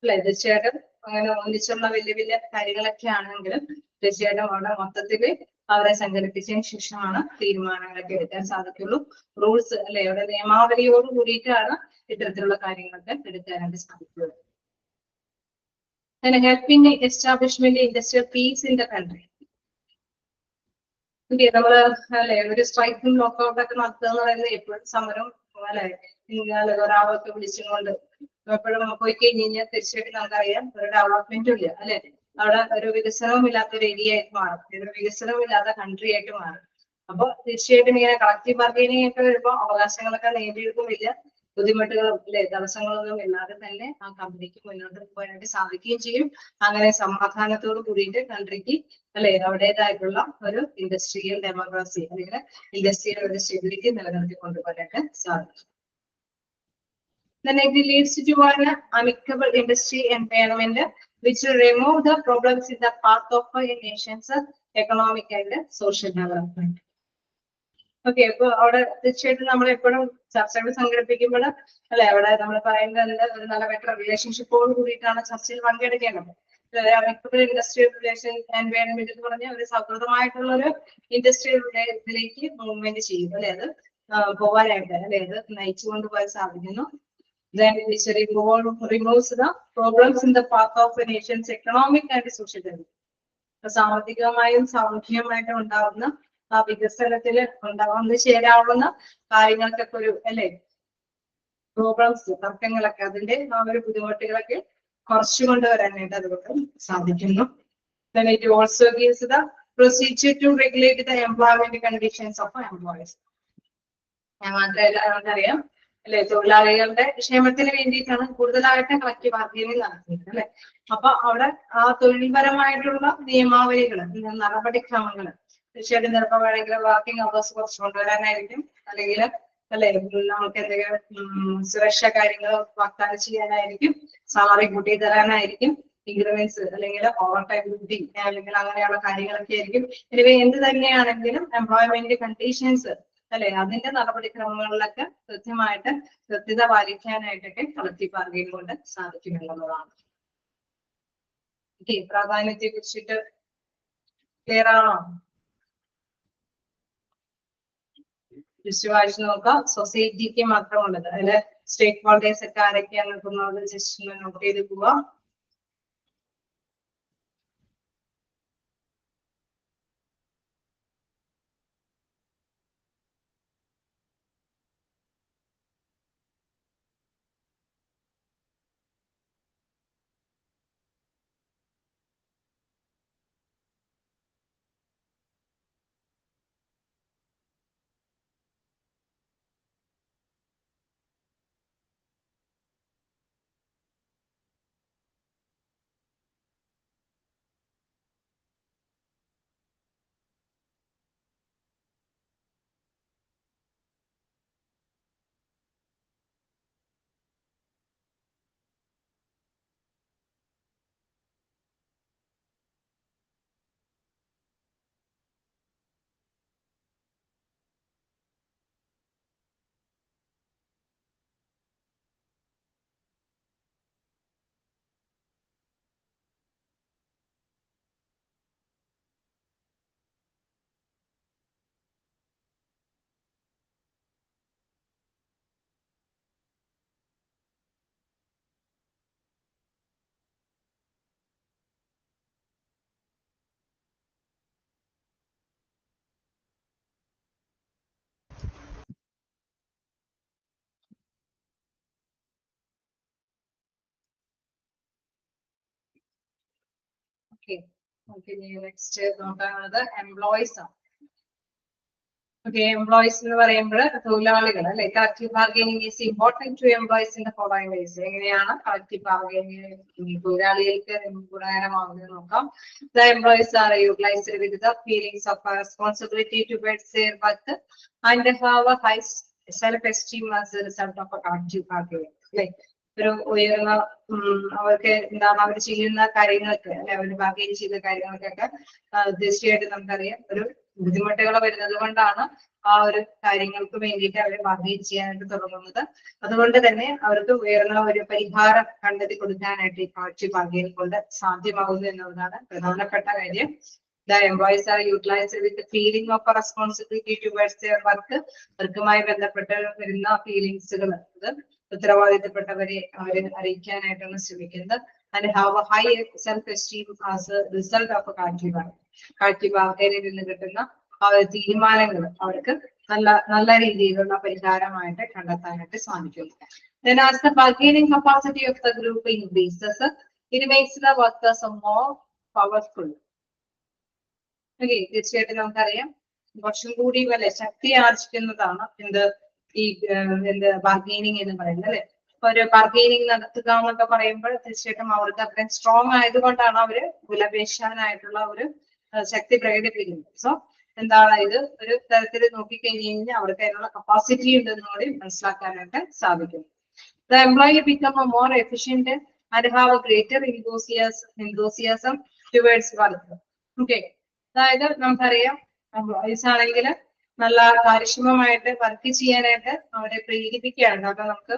അല്ലെ. തീർച്ചയായിട്ടും അങ്ങനെ ഒന്നിച്ചുള്ള വലിയ കാര്യങ്ങളൊക്കെ ആണെങ്കിലും തീർച്ചയായിട്ടും അവിടെ മൊത്തത്തില് അവരെ സംഘടിപ്പിച്ചതിന് ശേഷമാണ് തീരുമാനങ്ങളൊക്കെ എടുക്കാൻ സാധിക്കുള്ളൂ. റൂൾസ് അല്ലെ അവിടെ നിയമാവലിയോട് കൂടിയിട്ടാണ് ഇത്തരത്തിലുള്ള കാര്യങ്ങളൊക്കെ എടുക്കാനായിട്ട് സാധിക്കുള്ളൂ. And helping establishment industrial peace in the country. നമ്മള് അല്ലെ ഒരു സ്ട്രൈക്കും ലോക്കൗട്ട് ഒക്കെ നടത്തുക എന്ന് പറയുന്നത് എപ്പോഴും സമരം അല്ലെ ഒരാളൊക്കെ വിളിച്ചുകൊണ്ട് എപ്പോഴും പോയി കഴിഞ്ഞാൽ തീർച്ചയായിട്ടും നമുക്കറിയാം ഒരു ഡെവലപ്മെന്റും ഇല്ല അല്ലെ. അവിടെ ഒരു വികസനവും ഇല്ലാത്ത ഒരു ഏരിയ ആയിട്ട് മാറും, ഒരു വികസനവും ഇല്ലാത്ത കൺട്രി ആയിട്ട് മാറും. അപ്പൊ തീർച്ചയായിട്ടും ഇങ്ങനെ കളക്റ്റീവ് ബാർഗൈനിങ് ഒക്കെ വരുമ്പോൾ അവകാശങ്ങളൊക്കെ നേടിയെടുക്കുമില്ല, ബുദ്ധിമുട്ടുകളും അല്ലെ തടസ്സങ്ങളൊന്നും ഇല്ലാതെ തന്നെ ആ കമ്പനിക്ക് മുന്നോട്ട് പോകാനായിട്ട് സാധിക്കുകയും ചെയ്യും. അങ്ങനെ സമാധാനത്തോട് കൂടിയിട്ട് കൺട്രിക്ക് അല്ലെ അവിടേതായിട്ടുള്ള ഒരു ഇൻഡസ്ട്രിയൽ ഡെമോക്രസി അല്ലെങ്കിൽ ഇൻഡസ്ട്രിയൽ ഒരു സ്റ്റെബിലിറ്റി നിലനിർത്തി കൊണ്ടുപോകാനായിട്ട് സാധിക്കും. Then it leads to an amicable industry environment which will remove the problems in the path of a nation's economic and social development. Okay, അപ്പൊ അവിടെ തീർച്ചയായിട്ടും നമ്മൾ എപ്പോഴും ചർച്ചകൾ സംഘടിപ്പിക്കുമ്പോൾ അല്ലെ അവിടെ നമ്മൾ പറയുന്നത് ഒരു നല്ല ബെറ്റർ റിലേഷൻഷിപ്പോട് കൂടിയിട്ടാണ് ചർച്ചയിൽ പങ്കെടുക്കേണ്ടത്. അമിക്കബിൾ ഇൻഡസ്ട്രിയൽ റിലേഷൻ എൻവയോൺമെന്റ് എന്ന് പറഞ്ഞാൽ ഒരു സൗഹൃദമായിട്ടുള്ള ഒരു ഇൻഡസ്ട്രിയൽ ഇതിലേക്ക് മൂവ്മെന്റ് ചെയ്യും അല്ലെ, അത് പോകാനായിട്ട് അല്ലെ അത് നയിച്ചു കൊണ്ടുപോകാൻ സാധിക്കുന്നു. Then which removes the problems in the path of a nation's economic and social development. സാമ്പത്തികമായും സാമൂഹികമായിട്ടും ഉണ്ടാവുന്ന ആ വികസനത്തിൽ ഉണ്ടാവുന്ന ചേരാവുന്ന കാര്യങ്ങൾക്കൊക്കെ ഒരു അല്ലെ പ്രോബ്ലംസ് തർക്കങ്ങളൊക്കെ അതിന്റെ ആ ഒരു ബുദ്ധിമുട്ടുകളൊക്കെ കുറച്ചു കൊണ്ടുവരാനായിട്ട് അതുകൊണ്ട് സാധിക്കുന്നു. Then it also gives the procedure to regulate the employment conditions of employees. മാത്രമല്ല നമുക്കറിയാം അല്ലെ തൊഴിലാളികളുടെ ക്ഷേമത്തിന് വേണ്ടിയിട്ടാണ് കൂടുതലായിട്ട് കളക്റ്റീവ് ബാർഗൈനിങ് നടത്തുന്നത് അല്ലെ. അപ്പൊ അവിടെ ആ തൊഴിൽപരമായിട്ടുള്ള നിയമാവലികൾ നടപടിക്രമങ്ങൾ തീർച്ചയായിട്ടും ചിലപ്പോൾ വേണമെങ്കിൽ വർക്കിംഗ് അവേഴ്സ് കുറച്ച് കൊണ്ടുവരാനായിരിക്കും, അല്ലെങ്കിൽ അല്ലെ, നമുക്ക് എന്തെങ്കിലും സുരക്ഷ കാര്യങ്ങൾ വാഗ്ദാനം ചെയ്യാനായിരിക്കും, സാലറി കൂട്ടി തരാനായിരിക്കും, ഇൻക്രിമെന്റ്സ് അല്ലെങ്കിൽ ഓവർ ടൈം ഡ്യൂട്ടി അല്ലെങ്കിൽ അങ്ങനെയുള്ള കാര്യങ്ങളൊക്കെ ആയിരിക്കും. ഇനി എന്ത് തന്നെയാണെങ്കിലും എംപ്ലോയ്മെന്റ് കണ്ടീഷൻസ് അല്ലെ, അതിന്റെ നടപടിക്രമങ്ങളിലൊക്കെ കൃത്യത പാലിക്കാനായിട്ടൊക്കെ കളക്റ്റീവ് ബാർഗൈനിങ് കൊണ്ട് സാധിക്കുമെന്നുള്ളതാണ്. പ്രാധാന്യത്തെ കുറിച്ചിട്ട് ക്ലിയർ ആണോ? ജസ്റ്റ് വായിച്ചു നോക്കാം. സൊസൈറ്റിക്ക് മാത്രമുള്ളത്, അതില് സ്റ്റേക്ക് ഹോൾഡേഴ്സ് ഒക്കെ ആരൊക്കെയാണ് നിൽക്കുന്നത് ജസ്റ്റ് നോട്ട് ചെയ്ത് പോവാം. നെക്സ്റ്റ് നോക്കാനുള്ളത് എംപ്ലോയീസ് ആണ്. എംപ്ലോയീസ് എന്ന് പറയുമ്പോൾ തൊഴിലാളികൾ അല്ലെ. Collective bargaining is important to employees in the following ways. എങ്ങനെയാണ് കളക്റ്റീവ് ബാർഗൈനിങ് തൊഴിലാളികൾക്ക് ഗുണകരമാകുന്നത് നോക്കാം. The employees are utilised with the feelings of responsibility towards their work and have a high self esteem as a result of a collective bargaining. അല്ലെ, ഒരു ഉയർന്ന അവർക്ക് എന്താണ് അവർ ചെയ്യുന്ന കാര്യങ്ങൾക്ക് അല്ലെ, അവർ ബാർഗൈൻ ചെയ്യുന്ന കാര്യങ്ങൾക്കൊക്കെ തീർച്ചയായിട്ടും നമുക്കറിയാം ഒരു ബുദ്ധിമുട്ടുകൾ വരുന്നത് കൊണ്ടാണ് ആ ഒരു കാര്യങ്ങൾക്ക് വേണ്ടിയിട്ട് അവർ ബാർഗൈൻ ചെയ്യാനായിട്ട് തുടങ്ങുന്നത്. അതുകൊണ്ട് തന്നെ അവർക്ക് ഉയർന്ന ഒരു പരിഹാരം കണ്ടെത്തി കൊടുക്കാനായിട്ട് ഈ കളക്റ്റീവ് ബാർഗൈനിങ് കൊണ്ട് സാധ്യമാകുന്നു എന്നുള്ളതാണ് പ്രധാനപ്പെട്ട കാര്യം. The employees are utilized with the feeling of a responsibility towards their work. വർക്കുമായി ബന്ധപ്പെട്ട് വരുന്ന ഫീലിങ്സുകൾ ഉത്തരവാദിത്തപ്പെട്ടവരെ അവരെ അറിയിക്കാനായിട്ടാണ് ശ്രമിക്കുന്നത്. And have a high self-esteem as a result of a collective ബാർഗൈനിൽ നിന്ന് കിട്ടുന്ന ആ ഒരു തീരുമാനങ്ങൾ അവർക്ക് നല്ല രീതിയിലുള്ള പരിഹാരമായിട്ട് കണ്ടെത്താനായിട്ട് സാധിക്കുന്നു. Then as the bargaining capacity of the group increases, it makes the workers more powerful. തീർച്ചയായിട്ടും നമുക്കറിയാം കുറച്ചും കൂടി വല്ല ശക്തി ആർജിക്കുന്നതാണ് ബാർഗൈനിങ് എന്ന് പറയുന്നത് അല്ലെ. ഒരു ബാർഗൈനിങ് നടത്തുക എന്നൊക്കെ പറയുമ്പോൾ തീർച്ചയായിട്ടും അവർക്ക് അത്രയും സ്ട്രോങ് ആയതുകൊണ്ടാണ് അവര് വിലപേശാനായിട്ടുള്ള ഒരു ശക്തി പ്രകടിപ്പിക്കുന്നത്. സോ എന്താണ് ഇത് ഒരു തരത്തിൽ നോക്കിക്കഴിഞ്ഞു കഴിഞ്ഞാൽ അവർക്ക് അതിനുള്ള കപ്പാസിറ്റി ഉണ്ടെന്ന് കൂടി മനസ്സിലാക്കാനായിട്ട് സാധിക്കും. The employee become a more efficient and have a greater enthusiasm towards work. അതായത് നമുക്കറിയാം എംപ്ലോയീസ് ആണെങ്കിൽ നല്ല കാര്യക്ഷമമായിട്ട് വർക്ക് ചെയ്യാനായിട്ട് അവരെ പ്രേരിപ്പിക്കുകയാണ്. കാരണം നമുക്ക്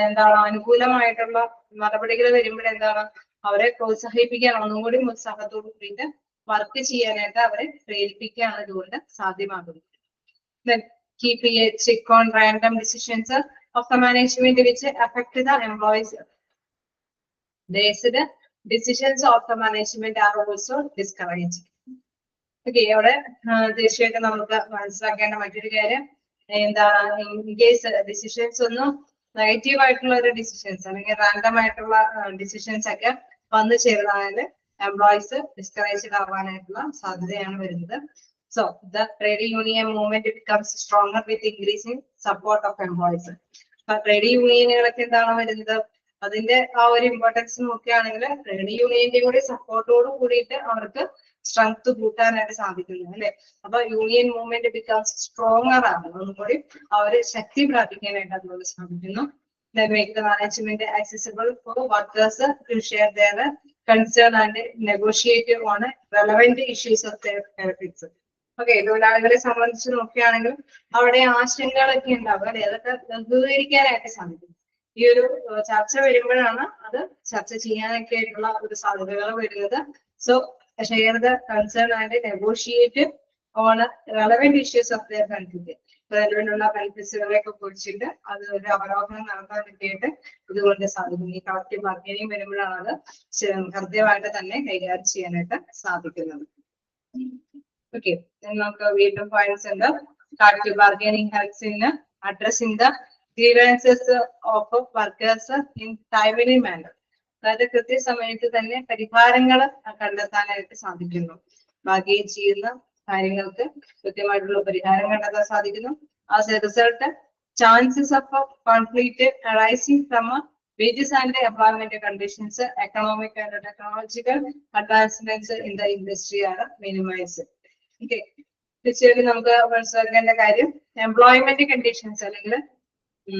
എന്താണ് അനുകൂലമായിട്ടുള്ള നടപടികൾ വരുമ്പോൾ എന്താണ് അവരെ പ്രോത്സാഹിപ്പിക്കാൻ ഒന്നും കൂടി ഉത്സാഹത്തോട് കൂടിയിട്ട് വർക്ക് ചെയ്യാനായിട്ട് അവരെ പ്രേരിപ്പിക്കുകയാണ് ഇതുകൊണ്ട് സാധ്യമാകുന്നത്. Then keep a check on random decisions of the management which affect the employees. Based decisions of the management are also discouraged. അവിടെ തീർച്ചയായിട്ടും നമുക്ക് മനസ്സിലാക്കേണ്ട മറ്റൊരു കാര്യം എന്താണ്, ഇൻ കേസ് ഡിസിഷൻസ് ഒന്നും നെഗറ്റീവ് ആയിട്ടുള്ള ഒരു ഡിസിഷൻസ് അല്ലെങ്കിൽ റാൻഡം ആയിട്ടുള്ള ഡിസിഷൻസ് ഒക്കെ വന്നു ചേർന്നാല് എംപ്ലോയീസ് ഡിസ്കറേജ്ഡ് ആവാനായിട്ടുള്ള സാധ്യതയാണ് വരുന്നത്. So the trade union movement becomes stronger with increasing support of employees. Trade യൂണിയനുകളൊക്കെ എന്താണ് വരുന്നത്, അതിന്റെ ആ ഒരു ഇമ്പോർട്ടൻസ് നോക്കുകയാണെങ്കിൽ ട്രേഡ് യൂണിയന്റെ കൂടി സപ്പോർട്ടോട് കൂടിയിട്ട് അവർക്ക് സ്ട്രെങ്ത് കൂട്ടാനായിട്ട് സാധിക്കുന്നു അല്ലെ. അപ്പൊ യൂണിയൻ മൂവ്മെന്റ് ബിക്കംസ് സ്ട്രോങ്ങർ ആണ്, ഒന്നുകൂടി അവര് ശക്തി പ്രാപിക്കാനായിട്ട് അതുകൊണ്ട് സാധിക്കുന്നു. Then make the management accessible for workers to share their concern and negotiate on relevant issues of their benefits. Okay, തൊഴിലാളികളെ സംബന്ധിച്ച് നോക്കുകയാണെങ്കിൽ അവിടെ ആശങ്കകളൊക്കെ ഉണ്ടാവും അല്ലെ, അതൊക്കെ ലഘൂകരിക്കാനായിട്ട് സാധിക്കും. ഈ ഒരു ചർച്ച വരുമ്പോഴാണ് അത് ചർച്ച ചെയ്യാനൊക്കെ ആയിട്ടുള്ള ഒരു സാധ്യതകൾ വരുന്നത്. So share the concern and negotiate on relevant issues of their benefit. നിലവിലുള്ള ബെനിഫിറ്റ്സുകളെ ഒക്കെ കുറിച്ചിട്ട് അത് ഒരു അവലോകനം നടത്താൻ വേണ്ടിയിട്ട് ഇതുകൊണ്ട് സാധിക്കും. ഈ കളക്റ്റീവ് ബാർഗൈനിങ് വരുമ്പോഴാണ് അത് കൃത്യമായിട്ട് തന്നെ കൈകാര്യം ചെയ്യാനായിട്ട് സാധിക്കുന്നത്. ഓക്കെ, നമുക്ക് വീണ്ടും പോയിന്റ്സ് ഉണ്ട്. Collective bargaining helps in addressing the grievances of workers in timely manner. അതായത് കൃത്യസമയത്ത് തന്നെ പരിഹാരങ്ങൾ കണ്ടെത്താനായിട്ട് സാധിക്കുന്നു. ബാർഗൈൻ ചെയ്യുന്ന കാര്യങ്ങൾക്ക് കൃത്യമായിട്ടുള്ള പരിഹാരം കണ്ടെത്താൻ സാധിക്കുന്നു. As a result chances of conflict arising from wages and employment conditions, economic and technological advancements in the industry ആണ് മിനിമൈസ്. ഓക്കെ, തീർച്ചയായിട്ടും നമുക്ക് മനസ്സിലാക്കേണ്ട കാര്യം എംപ്ലോയ്മെന്റ് കണ്ടീഷൻസ് അല്ലെങ്കിൽ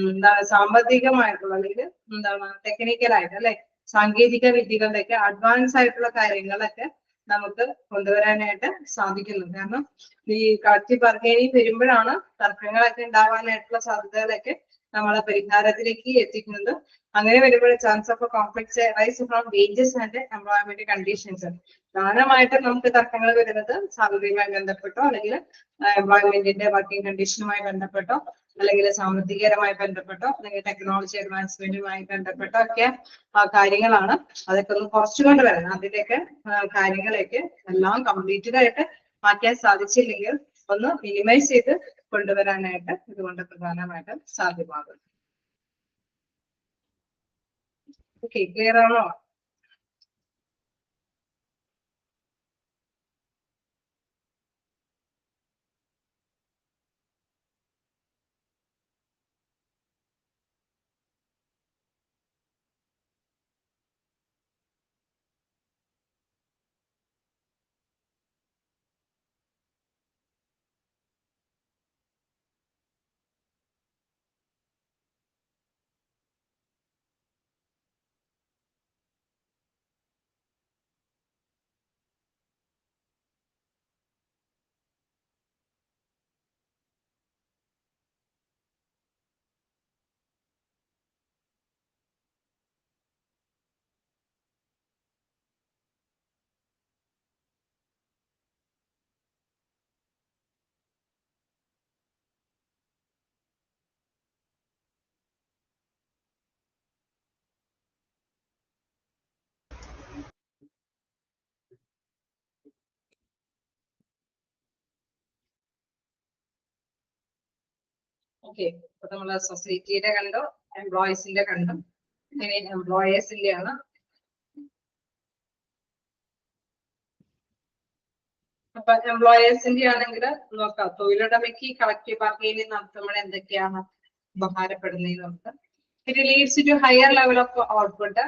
എന്താണ് സാമ്പത്തികമായിട്ടുള്ള അല്ലെങ്കിൽ എന്താണ് ടെക്നിക്കലായിട്ട് അല്ലെ സാങ്കേതിക വിദ്യകളുടെയൊക്കെ അഡ്വാൻസ് ആയിട്ടുള്ള കാര്യങ്ങളൊക്കെ നമുക്ക് കൊണ്ടുവരാനായിട്ട് സാധിക്കുന്നു. കാരണം ഈ കളക്റ്റീവ് ബാർഗൈനിങ് വരുമ്പോഴാണ് തർക്കങ്ങളൊക്കെ ഉണ്ടാവാനായിട്ടുള്ള സാധ്യതകളൊക്കെ നമ്മളെ പരിഹാരത്തിലേക്ക് എത്തിക്കുന്നത്. അങ്ങനെ വരുമ്പോൾ chance of conflicts rise from wages and employment conditions. പ്രധാനമായിട്ടും നമുക്ക് തർക്കങ്ങൾ വരുന്നത് സാമ്പത്തികമായി ബന്ധപ്പെട്ടോ അല്ലെങ്കിൽ എംപ്ലോയ്മെന്റിന്റെ വർക്കിംഗ് കണ്ടീഷനുമായി ബന്ധപ്പെട്ടോ അല്ലെങ്കിൽ സാമ്പത്തികപരമായി ബന്ധപ്പെട്ടോ അല്ലെങ്കിൽ ടെക്നോളജി അഡ്വാൻസ്മെന്റുമായി ബന്ധപ്പെട്ടോ ഒക്കെ കാര്യങ്ങളാണ്. അതൊക്കെ ഒന്ന് കുറച്ചുകൊണ്ട് വരണം. അതിന്റെയൊക്കെ കാര്യങ്ങളൊക്കെ എല്ലാം കംപ്ലീറ്റഡ് ആയിട്ട് മാറ്റാൻ സാധിച്ചില്ലെങ്കിൽ ഒന്ന് മിനിമൈസ് ചെയ്ത് കൊണ്ടുവരാനായിട്ട് ഇതുകൊണ്ട് പ്രധാനമായിട്ടും സാധ്യമാകും. ഓക്കെ, ക്ലിയർ ആണോ? ഓക്കെ, അപ്പൊ നമ്മള് സൊസൈറ്റിയുടെ കണ്ടു, എംപ്ലോയീസിന്റെ കണ്ടു, ഇനി എംപ്ലോയേഴ്സിന്റെ ആണ്. അപ്പൊ എംപ്ലോയേഴ്സിന്റെ ആണെങ്കിൽ നോക്കാം, തൊഴിലുടമയ്ക്ക് കളക്റ്റീവ് ബാർഗൈനിങ് നടത്തുമ്പോൾ എന്തൊക്കെയാണ് ഉപകാരപ്പെടുന്നത് നമുക്ക്. It leads to higher level of output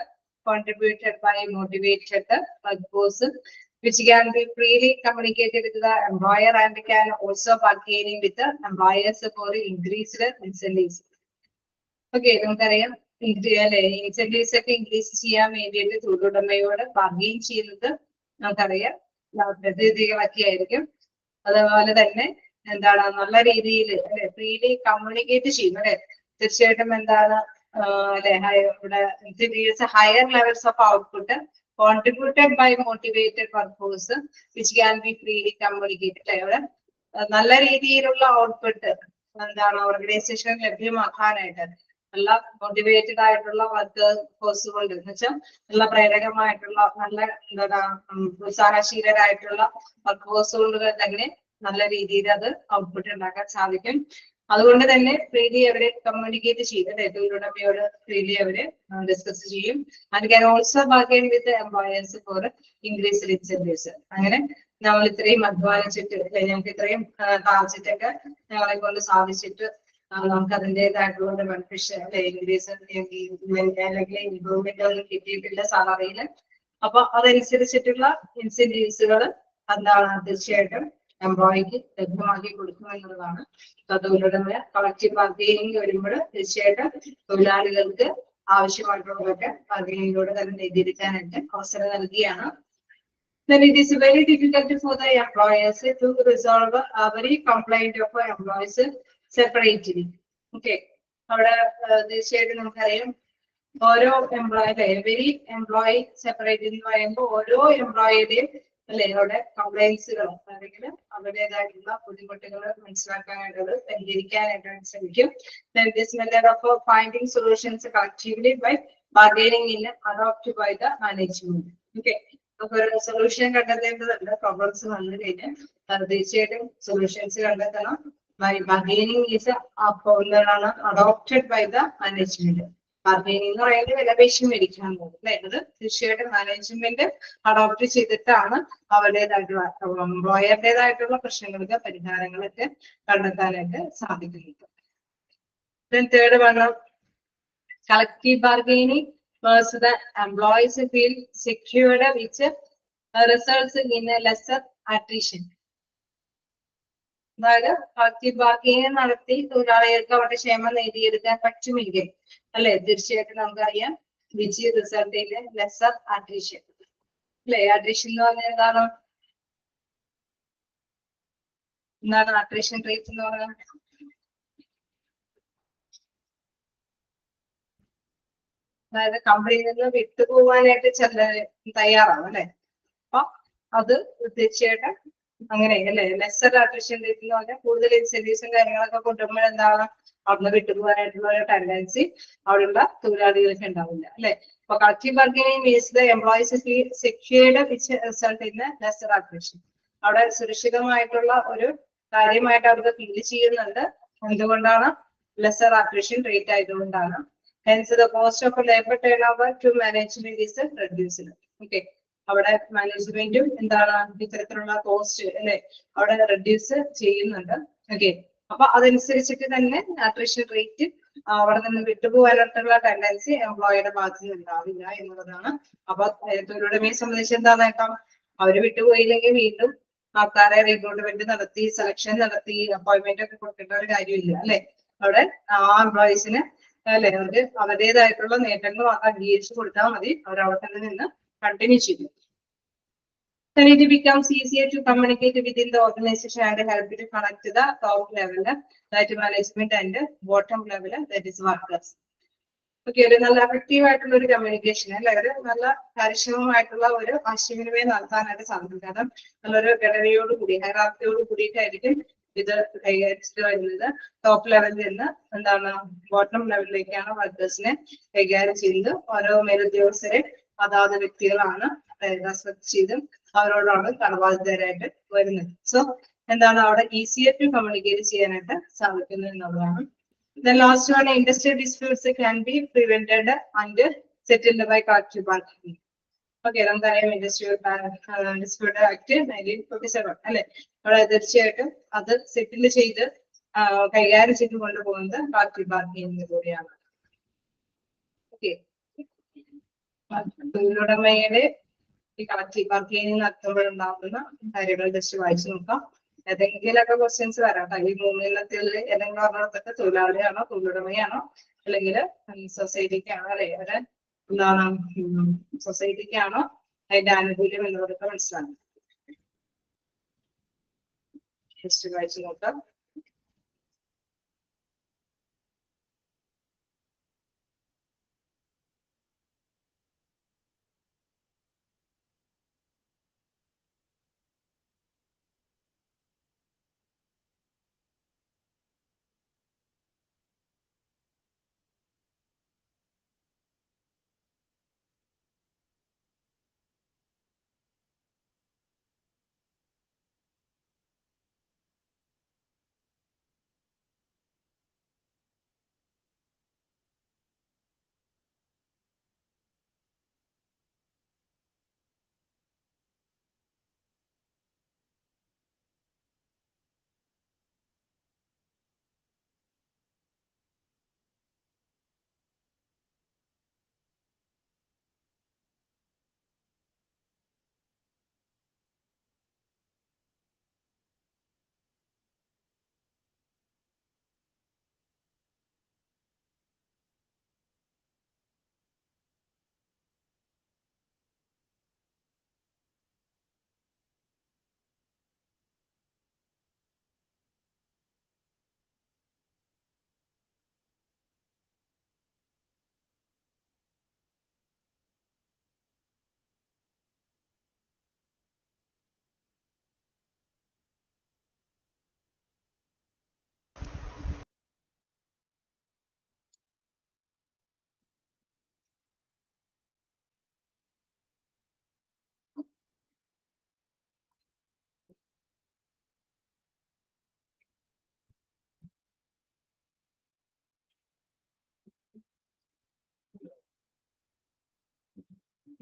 contributed by motivated workforce, which can be freely communicated with the employer and can also bargaining with the employers for increased incentives. Okay, നമുക്കറിയാം ഇൻസെന്റീവ്സ് ഒക്കെ ഇൻക്രീസ് ചെയ്യാൻ വേണ്ടിയിട്ട് തൊഴിലുടമയോട് ബാർഗെയിൻ ചെയ്യുന്നത് നമുക്കറിയാം പ്രതിനിധികളൊക്കെ ആയിരിക്കും. അതുപോലെ തന്നെ എന്താണ് നല്ല രീതിയിൽ അല്ലെ ഫ്രീലി കമ്മ്യൂണിക്കേറ്റ് ചെയ്യും അല്ലെ. തീർച്ചയായിട്ടും എന്താണ് അല്ലെ ഇവിടെ higher levels of output contributed by motivated workforce which can be freely communicated. അവിടെ നല്ല രീതിയിലുള്ള ഔട്ട്പുട്ട് എന്താണ് ഓർഗനൈസേഷൻ ലഭ്യമാക്കാനായിട്ട് നല്ല മോട്ടിവേറ്റഡ് ആയിട്ടുള്ള വർക്ക് ഫോഴ്സുകൾ എന്ന് വെച്ചാൽ നല്ല പ്രേരകമായിട്ടുള്ള നല്ല എന്താ ഉത്സാഹശീലരായിട്ടുള്ള വർക്ക് ഫോഴ്സുകൾ തന്നെ നല്ല രീതിയിൽ അത് ഔട്ട്പുട്ട് ഉണ്ടാക്കാൻ സാധിക്കും. അതുകൊണ്ട് തന്നെ ഫ്രീലി അവരെ കമ്മ്യൂണിക്കേറ്റ് ചെയ്യും അല്ലെ, തൊഴിലുടമയോട് ഫ്രീലി അവര് ഡിസ്കസ് ചെയ്യും. And can also bargain with employers for increased incentives. അങ്ങനെ നമ്മൾ ഇത്രയും അധ്വാനിച്ചിട്ട് ഞങ്ങൾക്ക് ഇത്രയും ടാർജറ്റൊക്കെ ഞങ്ങളെ കൊണ്ട് സാധിച്ചിട്ട് നമുക്ക് അതിൻ്റെതായിട്ടുള്ള ബെനിഫിഷ്യൽ ഇൻക്രീസ് അല്ലെങ്കിൽ ഇംപ്രൂവ്മെന്റ് ഒന്നും കിട്ടിയിട്ടില്ല സാലറിയിൽ. അപ്പൊ അതനുസരിച്ചിട്ടുള്ള ഇൻസെന്റീവ്സുകൾ എന്താണ് തീർച്ചയായിട്ടും എംപ്ലോയിക്ക് ലഭ്യമാക്കി കൊടുക്കും എന്നുള്ളതാണ്. തൊഴിലുടമ കളക്റ്റീവ് ബാർഗെയിനിങ് വരുമ്പോൾ തീർച്ചയായിട്ടും തൊഴിലാളികൾക്ക് ആവശ്യമായിട്ടുള്ളതൊക്കെ ബാർഗെയിനിങ്ങിലൂടെ തന്നെ നേടിയെടുക്കാനായിട്ട് അവസരം നൽകിയാണ്. Then it is very difficult for the employers to resolve every complaint of employees separately. Okay. അവിടെ തീർച്ചയായിട്ടും നമുക്കറിയാം ഓരോ എംപ്ലോയി എവരി എംപ്ലോയി സെപ്പറേറ്റ് എന്ന് പറയുമ്പോൾ ഓരോ എംപ്ലോയിയുടെയും അല്ലെ അവിടെ കംപ്ലൈൻസുകൾ അല്ലെങ്കിൽ അവരുടേതായിട്ടുള്ള ബുദ്ധിമുട്ടുകൾ മനസ്സിലാക്കാനായിട്ടുള്ളത് പരിഹരിക്കാനായിട്ട് ശ്രമിക്കും. Then this method of finding solutions collectively by bargaining in adopted by the management. Okay. അപ്പൊ ഒരു സൊല്യൂഷൻ കണ്ടെത്തേണ്ടതുണ്ട്. പ്രോബ്ലംസ് വന്നു കഴിഞ്ഞാൽ തീർച്ചയായിട്ടും സൊല്യൂഷൻസ് കണ്ടെത്തണം. ബാർഗെയിനിങ് ഈസ് എന്താണ് adopted by the management. Bargaining എന്ന് പറയുന്നത് വിലപേശി മേടിക്കാൻ പോകും അല്ലെ. അത് തീർച്ചയായിട്ടും മാനേജ്മെന്റ് അഡോപ്റ്റ് ചെയ്തിട്ടാണ് അവരുടേതായിട്ടുള്ള എംപ്ലോയറുടേതായിട്ടുള്ള പ്രശ്നങ്ങൾക്ക് പരിഹാരങ്ങളൊക്കെ കണ്ടെത്താനായിട്ട് സാധിക്കുന്നത്. Third one collective bargaining so the employees feel secured which results in a lesser attrition. അതായത് കളക്റ്റീവ് ബാർഗെയിനിങ് നടത്തി തൊഴിലാളികൾക്ക് അവരുടെ ക്ഷേമം നേടിയെടുക്കാൻ പറ്റുമെങ്കിൽ അല്ലെ തീർച്ചയായിട്ടും നമുക്കറിയാം which result in lesser attrition അല്ലെ. അട്രീഷൻ എന്ന് പറഞ്ഞാൽ എന്താണ് അട്രീഷൻ റേറ്റ് എന്ന് പറയുന്നത്? അതായത് കമ്പനിയിൽ നിന്ന് വിട്ടുപോകാനായിട്ട് ചിലര് തയ്യാറാവും അല്ലെ. അപ്പൊ അത് തീർച്ചയായിട്ടും അങ്ങനെ അല്ലെ. ലെസർ അട്രീഷൻ റേറ്റ് എന്ന് പറഞ്ഞാൽ കൂടുതൽ ഇൻസെന്റീവ്സും കാര്യങ്ങളൊക്കെ കൊണ്ടുവരുമ്പോൾ എന്താണ് അവിടുന്ന് വിട്ടുപോകാനായിട്ടുള്ള ഒരു ടെൻഡൻസി അവിടെയുള്ള തൊഴിലാളികൾക്ക് ഉണ്ടാവില്ല അല്ലെ. അപ്പൊ collective bargaining means the employees secured which result in lesser attrition. അവിടെ സുരക്ഷിതമായിട്ടുള്ള ഒരു കാര്യമായിട്ട് അവർക്ക് ഫീൽ ചെയ്യുന്നുണ്ട്. എന്തുകൊണ്ടാണ്? ലെസർ അട്രീഷൻ റേറ്റ് ആയതുകൊണ്ടാണ്. Hence the cost of labor turnover to management is reduced. Okay. അവിടെ മാനേജ്മെന്റും എന്താണ് ഇത്തരത്തിലുള്ള കോസ്റ്റ് അല്ലെ അവിടെ റെഡ്യൂസ് ചെയ്യുന്നുണ്ട്. ഓക്കെ. അപ്പൊ അതനുസരിച്ചിട്ട് തന്നെ അട്രീഷൻ റേറ്റ് അവിടെ നിന്ന് വിട്ടുപോകാനായിട്ടുള്ള ടെൻഡൻസി എംപ്ലോയിയുടെ ഭാഗത്ത് ഉണ്ടാവില്ല എന്നുള്ളതാണ്. അപ്പൊ തൊഴിലുടമയെ സംബന്ധിച്ച് എന്താ നേട്ടം? അവര് വിട്ടുപോയില്ലെങ്കിൽ വീണ്ടും ആൾക്കാരെ റിക്രൂട്ട്മെന്റ് നടത്തി സെലക്ഷൻ നടത്തി അപ്പോയിന്റ്മെന്റ് ഒക്കെ കൊടുക്കേണ്ട ഒരു കാര്യമില്ല അല്ലെ. അവിടെ ആ എംപ്ലോയീസിന് അല്ലെ അവർക്ക് അവരുടേതായിട്ടുള്ള നേട്ടങ്ങൾ അംഗീകരിച്ചു കൊടുത്താൽ മതി. അവർ അവിടെ തന്നെ നിന്ന് കണ്ടിന്യൂ ചെയ്തു. Then it becomes easier to communicate within the organization and help to connect to the top level, that management, and bottom level, that is workers. Okay. ഒരു നല്ല എഫക്റ്റീവ് ആയിട്ടുള്ള ഒരു കമ്മ്യൂണിക്കേഷൻ അല്ലെ ഒരു നല്ല കാര്യക്ഷമമായിട്ടുള്ള ഒരു ആശയവിനിമയം നടത്താനായിട്ട് സാധിക്കും. കാരണം നല്ലൊരു ഘടനയോട് കൂടി ഹൈറാർക്കിയോട് കൂടിയിട്ടായിരിക്കും ഇത് കൈകാര്യത്തിൽ വരുന്നത്. ടോപ്പ് ലെവലിൽ നിന്ന് എന്താണ് ബോട്ടം ലെവലിലേക്കാണ് വർക്കേഴ്സിനെ കൈകാര്യം ചെയ്യുന്നത്. ഓരോ മേലുദ്യോഗസ്ഥരെ അതാത് വ്യക്തികളാണ് റെസ്പെക്ട് ചെയ്തും അവരോടാണ് കടബാധിതരായിട്ട് വരുന്നത്. സോ എന്താണ് അവിടെ ഈസിയർ ടു കമ്മ്യൂണിക്കേറ്റ് ചെയ്യാനായിട്ട് സാധിക്കുന്നു എന്നുള്ളതാണ്. The last one, industrial disputes can be prevented and settled by collective bargaining. Okay. നമുക്കറിയാം ഇൻഡസ്ട്രിയൽ ഡിസ്പ്യൂട്ട് ആക്ട് 1947 അല്ലെ. അവിടെ തീർച്ചയായിട്ടും അത് സെറ്റിൽ ചെയ്ത് കൈകാര്യം ചെയ്ത് കൊണ്ടുപോകുന്നത് കളക്റ്റീവ് ബാർഗെയിനിങ്ങിലൂടെയാണ്. ഓക്കെ. തൊഴിലുടമയുടെ ഈ കളക്റ്റീവ് ബാർഗെയിനിങ് നടത്തുമ്പോഴുണ്ടാകുന്ന കാര്യങ്ങൾ ജസ്റ്റ് വായിച്ചു നോക്കാം. ഏതെങ്കിലൊക്കെ ക്വസ്റ്റ്യൻസ് വരാം. ഈ മൂന്നെണ്ണത്തിൽ ഏതെങ്കിലും ഒരെണ്ണത്തൊക്കെ തൊഴിലാളിയാണോ തൊഴിലുടമയാണോ അല്ലെങ്കിൽ സൊസൈറ്റിക്കാണോ അല്ലെ അവരെ എന്താണ് സൊസൈറ്റിക്കാണോ അതിന്റെ ആനുകൂല്യം എന്നുള്ളതൊക്കെ മനസ്സിലാകും. ജസ്റ്റ് വായിച്ചു നോക്കാം.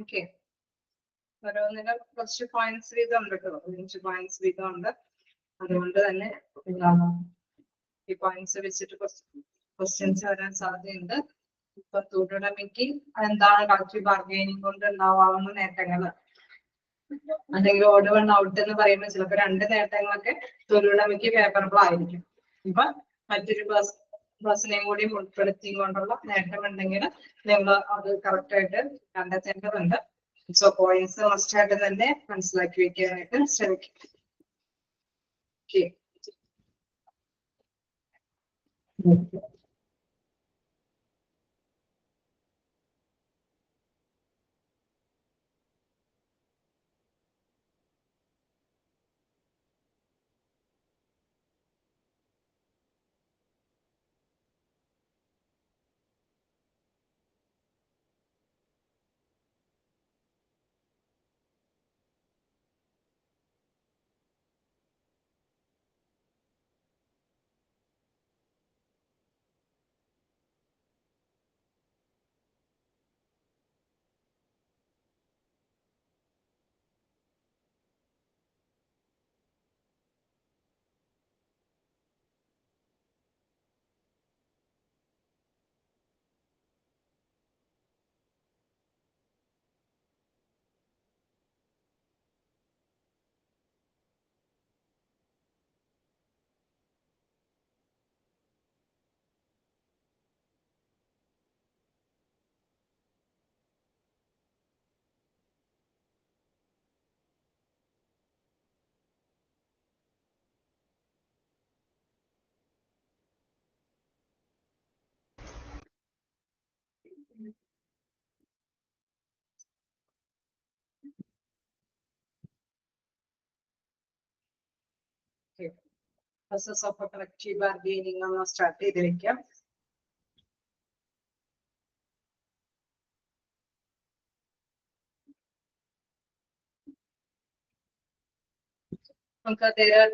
ഓക്കെ, ഓരോന്നിനും കുറച്ച് പോയിന്റ്സ് വീതം ഉണ്ട് കേട്ടോ, 5 പോയിന്റ്സ് വീതം ഉണ്ട്. അതുകൊണ്ട് തന്നെ ഈ പോയിന്റ്സ് വെച്ചിട്ട് കുറച്ച് ക്വസ്റ്റ്യൻസ് വരാൻ സാധ്യതയുണ്ട്. ഇപ്പൊ തൊഴിലുടമയ്ക്ക് എന്താണ് കളക്റ്റീവ് ബാർഗൈനിങ് കൊണ്ട് ഉണ്ടാവാവുന്ന നേട്ടങ്ങൾ, അല്ലെങ്കിൽ ഓർഡർ വൺ ഔട്ട് എന്ന് പറയുമ്പോൾ ചിലപ്പോൾ 2 നേട്ടങ്ങളൊക്കെ തൊഴിലുടമയ്ക്ക് ഫേവറബിൾ ആയിരിക്കും. ഇപ്പൊ മറ്റൊരു ബസ്സിനെയും കൂടി ഉൾപ്പെടുത്തിക്കൊണ്ടുള്ള നേട്ടമുണ്ടെങ്കിൽ നിങ്ങൾ അത് കറക്റ്റ് ആയിട്ട് കണ്ടെത്തേണ്ടതുണ്ട്. സോ പോയിന്റ്സ് മസ്റ്റ് ആയിട്ട് തന്നെ മനസ്സിലാക്കി വെക്കാനായിട്ട് ശ്രമിക്കും. പ്രോസസ് ഓഫ് കളക്റ്റീവ് ബാർഗൈനിങ് ഒന്ന് സ്റ്റാർട്ട് ചെയ്ത് വെക്കാം. There are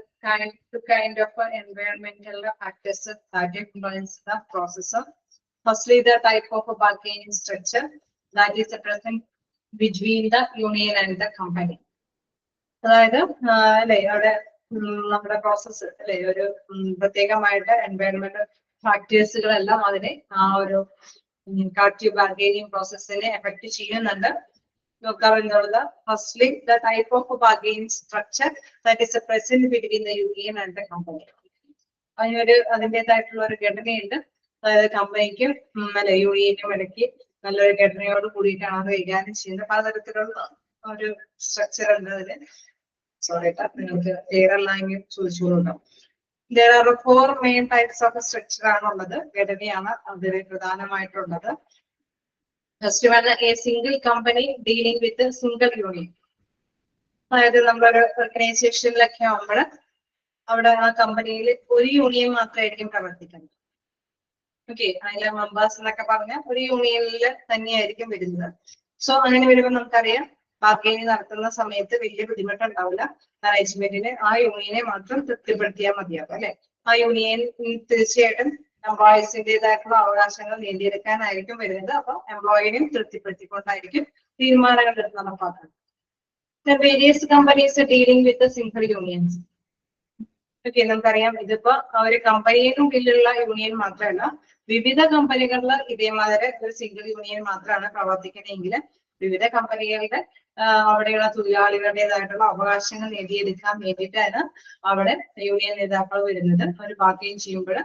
kind of environmental factors that influence the process. Firstly, the type of bargaining structure that is present between the union and the company. അതായത് അല്ലെ അവിടെ നമ്മുടെ പ്രോസസ്സ് അല്ലെ ഒരു പ്രത്യേകമായിട്ട് എൻവയറമെന്റൽ ഫാക്ടേഴ്സുകളെല്ലാം അതിനെ ആ ഒരു കളക്റ്റീവ് ബാർഗൈനിങ് പ്രോസസ്സിനെ എഫക്ട് ചെയ്യുന്നുണ്ട്. Firstly, the type of bargaining structure that is present between the union and the company. അതിൻ്റെതായിട്ടുള്ള ഒരു ഘടനയുണ്ട്. അതായത് കമ്പനിക്കും അല്ലെ യൂണിയനും ഇടയ്ക്ക് നല്ലൊരു ഘടനയോട് കൂടിയിട്ടാണ് അത് കൈകാര്യം ചെയ്യുന്നത്. പലതരത്തിലുള്ള ഒരു സ്ട്രക്ചർ ഉണ്ട് അതിന്. സോറി നിങ്ങൾക്ക് ക്ലിയർ അല്ലെങ്കിൽ ചോദിച്ചു കൊടുക്കാം. There are 4 main types of structure ആണുള്ളത്, ഘടനയാണ് അതിൽ പ്രധാനമായിട്ടുള്ളത്. First one, a single company dealing with a single union. അതായത് നമ്മളൊരു ഓർഗനൈസേഷനിലൊക്കെ ആവുമ്പോൾ അവിടെ ആ കമ്പനിയിൽ ഒരു യൂണിയൻ മാത്രമായിരിക്കും പ്രവർത്തിക്കുന്നത്. ഓക്കെ, അതിലെ മെമ്പേഴ്സ് എന്നൊക്കെ പറഞ്ഞാൽ ഒരു യൂണിയനിൽ തന്നെയായിരിക്കും വരുന്നത്. സോ അങ്ങനെ വരുമ്പോൾ നമുക്കറിയാം ബാർഗൈനിങ് നടത്തുന്ന സമയത്ത് വലിയ ബുദ്ധിമുട്ടുണ്ടാവില്ല. മാനേജ്മെന്റിന് ആ യൂണിയനെ മാത്രം തൃപ്തിപ്പെടുത്തിയാൽ മതിയാകും അല്ലെ. ആ യൂണിയൻ തീർച്ചയായിട്ടും എംപ്ലോയീസിൻ്റെതായിട്ടുള്ള അവകാശങ്ങൾ നേടിയെടുക്കാനായിരിക്കും വരുന്നത്. അപ്പൊ എംപ്ലോയിനെയും തൃപ്തിപ്പെടുത്തിക്കൊണ്ടായിരിക്കും തീരുമാനങ്ങൾ നടപ്പാക്കുന്നത്. Various companies dealing with single unions. Okay, നമുക്കറിയാം ഇതിപ്പോ ഒരു കമ്പനിയുടെ ഉള്ളിലുള്ള യൂണിയൻ മാത്രമല്ല, വിവിധ കമ്പനികളിൽ ഇതേമാതിരി ഒരു സിംഗിൾ യൂണിയൻ മാത്രമാണ് പ്രവർത്തിക്കുന്നതെങ്കിൽ വിവിധ കമ്പനികളുടെ അവിടെയുള്ള തൊഴിലാളികളുടേതായിട്ടുള്ള അവകാശങ്ങൾ നേടിയെടുക്കാൻ വേണ്ടിയിട്ടാണ് അവിടെ യൂണിയൻ നേതാക്കൾ വരുന്നത്. ഒരു ബാർഗൈൻ ചെയ്യുമ്പോൾ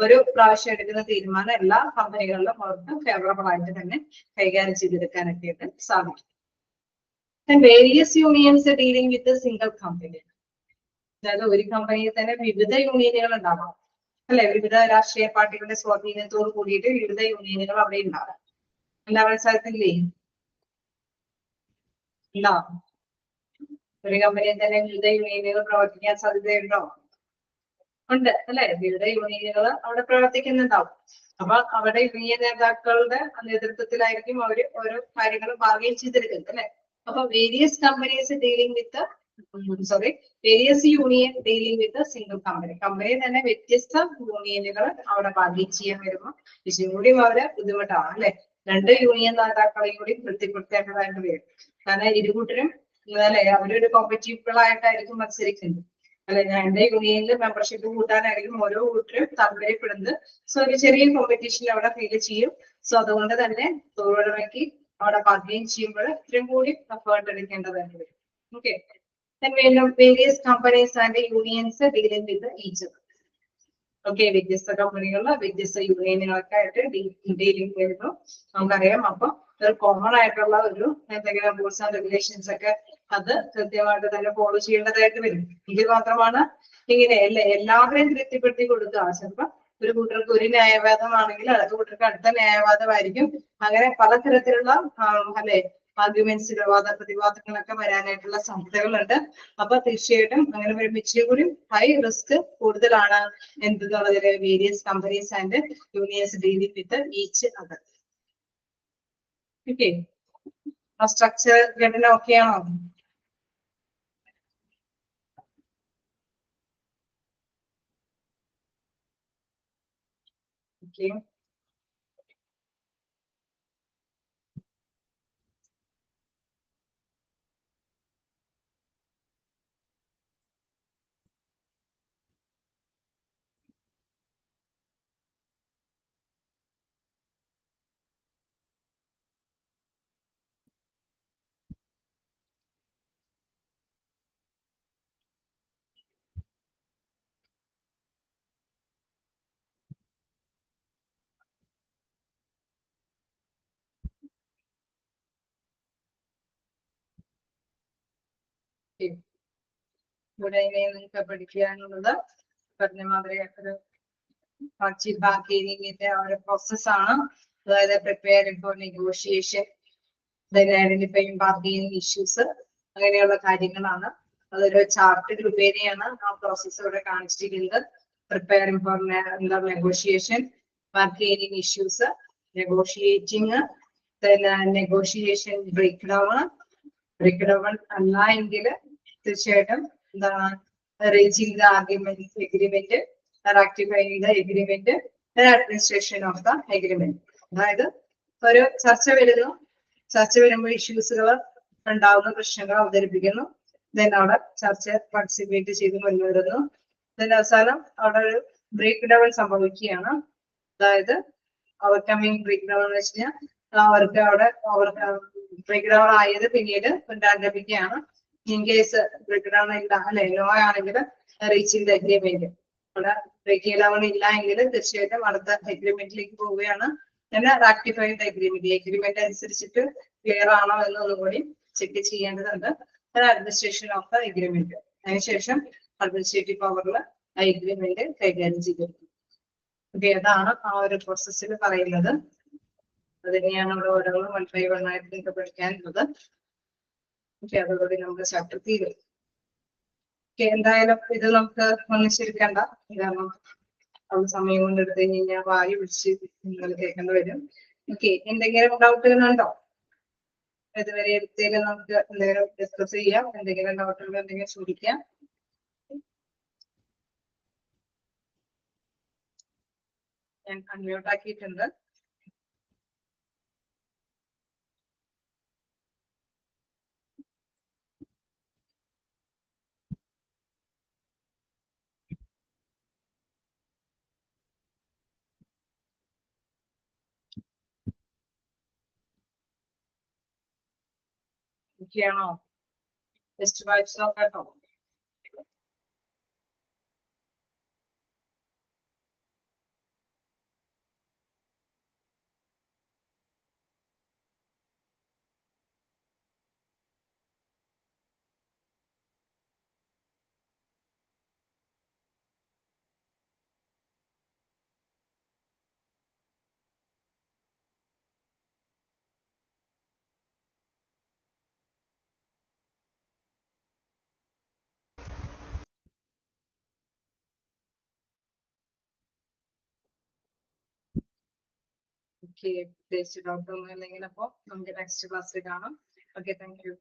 ഒരു പ്രാവശ്യം എടുക്കുന്ന തീരുമാനം എല്ലാ കമ്പനികളിലും അവർക്ക് ഫേവറബിൾ ആയിട്ട് തന്നെ കൈകാര്യം ചെയ്തെടുക്കാനൊക്കെ സാധിക്കും. വേരിയസ് യൂണിയൻസ് ഡീലിംഗ് വിത്ത് സിംഗിൾ കമ്പനി. അതായത് ഒരു കമ്പനിയിൽ തന്നെ വിവിധ യൂണിയനുകൾ ഉണ്ടാവാം അല്ലെ. വിവിധ രാഷ്ട്രീയ പാർട്ടികളുടെ സ്വാധീനത്തോട് കൂടിയിട്ട് വിവിധ യൂണിയനുകൾ അവിടെ ഉണ്ടാവാം. എല്ലാവരുടെ സ്ഥലത്തില്ലേ? ഉണ്ടാവും. ഒരു കമ്പനിയിൽ തന്നെ വിവിധ യൂണിയനുകൾ പ്രവർത്തിക്കാൻ സാധ്യതയുണ്ടോ? ഉണ്ട് അല്ലെ. വിവിധ യൂണിയനുകൾ അവിടെ പ്രവർത്തിക്കുന്നുണ്ടാവും. അപ്പൊ അവിടെ യൂണിയൻ നേതാക്കളുടെ നേതൃത്വത്തിലായിരിക്കും അവര് ഓരോ കാര്യങ്ങൾ ബാർഗൈൻ ചെയ്തെടുക്കുന്നത് അല്ലെ. അപ്പൊ various companies dealing with various union dealing with single company. കമ്പനിയിൽ തന്നെ വ്യത്യസ്ത യൂണിയനുകൾ അവിടെ ബാർഗൈൻ ചെയ്യാൻ വരുമ്പോൾ ഇച്ചിരി കൂടി വളരെ ബുദ്ധിമുട്ടാണ് അല്ലെ. രണ്ട് യൂണിയൻ നേതാക്കളെയും കൂടി തൃപ്തിപ്പെടുത്തേണ്ടതായിട്ട് വരും. കാരണം ഇരുകൂട്ടരും അല്ലെ അവരൊരു കോമ്പറ്റീവുകളായിട്ടായിരിക്കും മത്സരിക്കുന്നത് അല്ലെ. എന്റെ യൂണിയനിൽ മെമ്പർഷിപ്പ് കൂട്ടാനായിരിക്കും ഓരോ കൂട്ടരും താല്പര്യപ്പെടുന്നത്. സോ ഒരു ചെറിയ കോമ്പറ്റീഷൻ അവിടെ ഫീൽ ചെയ്യും. സോ അതുകൊണ്ട് തന്നെ തൊഴിലുടമയ്ക്ക് അവിടെ ബാർഗെയിൻ ചെയ്യുമ്പോൾ ഇത്രയും കൂടി എഫേർട്ട് എടുക്കേണ്ടതായിട്ട് വരും. Okay. Then various companies and unions dealing with each other. Okay, വ്യത്യസ്ത കമ്പനികളിൽ വ്യത്യസ്ത യൂണിയനുകളൊക്കെ ആയിട്ട് ഡീലിംഗ് വരുന്നു നമുക്കറിയാം. അപ്പൊ ഒരു കോമൺ ആയിട്ടുള്ള ഒരു എന്തെങ്കിലും റൂൾസ് ആൻഡ് റെഗുലേഷൻസ് ഒക്കെ അത് കൃത്യമായിട്ട് തന്നെ ഫോളോ ചെയ്യേണ്ടതായിട്ട് വരും. എങ്കിൽ മാത്രമാണ് ഇങ്ങനെ എല്ലാവരെയും തൃപ്തിപ്പെടുത്തി കൊടുക്കുക. ചിലപ്പോ ഒരു കൂട്ടർക്ക് ഒരു ന്യായവാദമാണെങ്കിൽ അടുത്ത കൂട്ടർക്ക് അടുത്ത ന്യായവാദമായിരിക്കും. അങ്ങനെ പലതരത്തിലുള്ള അല്ലെ ആർഗ്യുമെന്റ്സ് വാദപ്രതിവാദങ്ങളൊക്കെ വരാനായിട്ടുള്ള സാധ്യതകളുണ്ട്. അപ്പൊ തീർച്ചയായിട്ടും അങ്ങനെ വരുമ്പോൾ ഇച്ചിരി കൂടി ഹൈ റിസ്ക് കൂടുതലാണ് എന്തെന്നുള്ളതില് various companies and unions dealing with each other. Okay, ആ സ്ട്രക്ചർ ഘടന ഓക്കെയാണോ? ഓക്കെ. ഇവിടെ നിങ്ങൾക്ക് പഠിക്കാനുള്ളത് പറഞ്ഞ മാതിരി ഒരു ബാർഗെയിനിങ്ങിന്റെ ആ ഒരു പ്രോസസ്സാണ്. അതായത് preparing for negotiation, identifying bargaining issues, അങ്ങനെയുള്ള കാര്യങ്ങളാണ്. അതൊരു ചാർട്ട് രൂപേണയാണ് ആ പ്രോസസ്സ് ഇവിടെ കാണിച്ചിരിക്കുന്നത്. Preparing for negotiation, bargaining issues, negotiating, negotiation break down അല്ല എങ്കിൽ തീർച്ചയായിട്ടും എന്താണ് reaching the argument agreement, ratifying the agreement, administration of the agreement. അതായത് ഒരു ചർച്ച വരുമ്പോൾ ഇഷ്യൂസുകൾ ഉണ്ടാവുന്ന പ്രശ്നങ്ങൾ അവതരിപ്പിക്കുന്നു. ദെൻ അവിടെ ചർച്ച പാർട്ടിസിപ്പേറ്റ് ചെയ്ത് മുന്നേറുന്നു. ദെൻ അവസാനം അവിടെ ഒരു ബ്രേക്ക് ഡൗൺ സംഭവിക്കുകയാണ്. അതായത് ഓവർകമ്മിങ് ബ്രേക്ക് ഡൗൺ എന്ന് വെച്ച് കഴിഞ്ഞാൽ അവർക്ക് ബ്രേക്ക് ഡൗൺ ആയത് പിന്നീട് പുനരാരംഭിക്കുകയാണ്. ഇൻ കേസ് ബ്രേക്ക് ഡൗൺ ഇല്ല അല്ലെ ലോ ആണെങ്കിൽ റീച്ചിങ് ദ എഗ്രിമെന്റ്. അവിടെ ബ്രേക്ക് ഡൗൺ ഇല്ല എങ്കിൽ തീർച്ചയായിട്ടും അടുത്ത എഗ്രിമെന്റിലേക്ക് പോവുകയാണ്. പിന്നെ റാക്ടിഫൈ ദ എഗ്രിമെന്റ് അനുസരിച്ചിട്ട് ക്ലിയർ ആണോ എന്നൊന്നും കൂടി ചെക്ക് ചെയ്യേണ്ടതുണ്ട്. അഡ്മിനിസ്ട്രേഷൻ ഓഫ് ദ എഗ്രിമെന്റ്, അതിനുശേഷം അഡ്മിനിസ്ട്രേറ്റീവ് പവറിൽ ആ എഗ്രിമെന്റ് കൈകാര്യം ചെയ്യും. ഓക്കെ, അതാണ് ആ ഒരു പ്രോസസ്സിൽ പറയുന്നത്. അത് തന്നെയാണ് ഇവിടെ ഓരോന്നും 1 by 1 ആയിട്ട് നിങ്ങൾക്ക് പഠിക്കാനുള്ളത്. ഓക്കെ, അതോടുകൂടി നമുക്ക് ചാപ്റ്റർ തീരും. ഓക്കെ, എന്തായാലും ഇത് നമുക്ക് ഒന്നിച്ചിരിക്കണ്ട, കാരണം അത് സമയം കൊണ്ട് എടുത്തു കഴിഞ്ഞാൽ വായു പിടിച്ച് നിങ്ങൾ കേൾക്കേണ്ടി വരും. ഓക്കെ, എന്തെങ്കിലും ഡൗട്ടുകൾ ഉണ്ടോ? ഇതുവരെ എടുത്തതിൽ നമുക്ക് എന്തെങ്കിലും ഡിസ്കസ് ചെയ്യാം. എന്തെങ്കിലും ഡൗട്ടുകൾ എന്തെങ്കിലും ചോദിക്കാം. ഞാൻ അൺമ്യൂട്ട് ആക്കിയിട്ടുണ്ട്. ഓക്കെയാണോ? ടെസ്റ്റ് വായിച്ച് നോക്കാട്ടോ. ഓക്കെ, ടെസ്റ്റ് ഡൗട്ട് ഒന്നും ഇല്ലെങ്കിൽ അപ്പോൾ നമുക്ക് നെക്സ്റ്റ് ക്ലാസ്സിൽ കാണാം. Okay, thank you.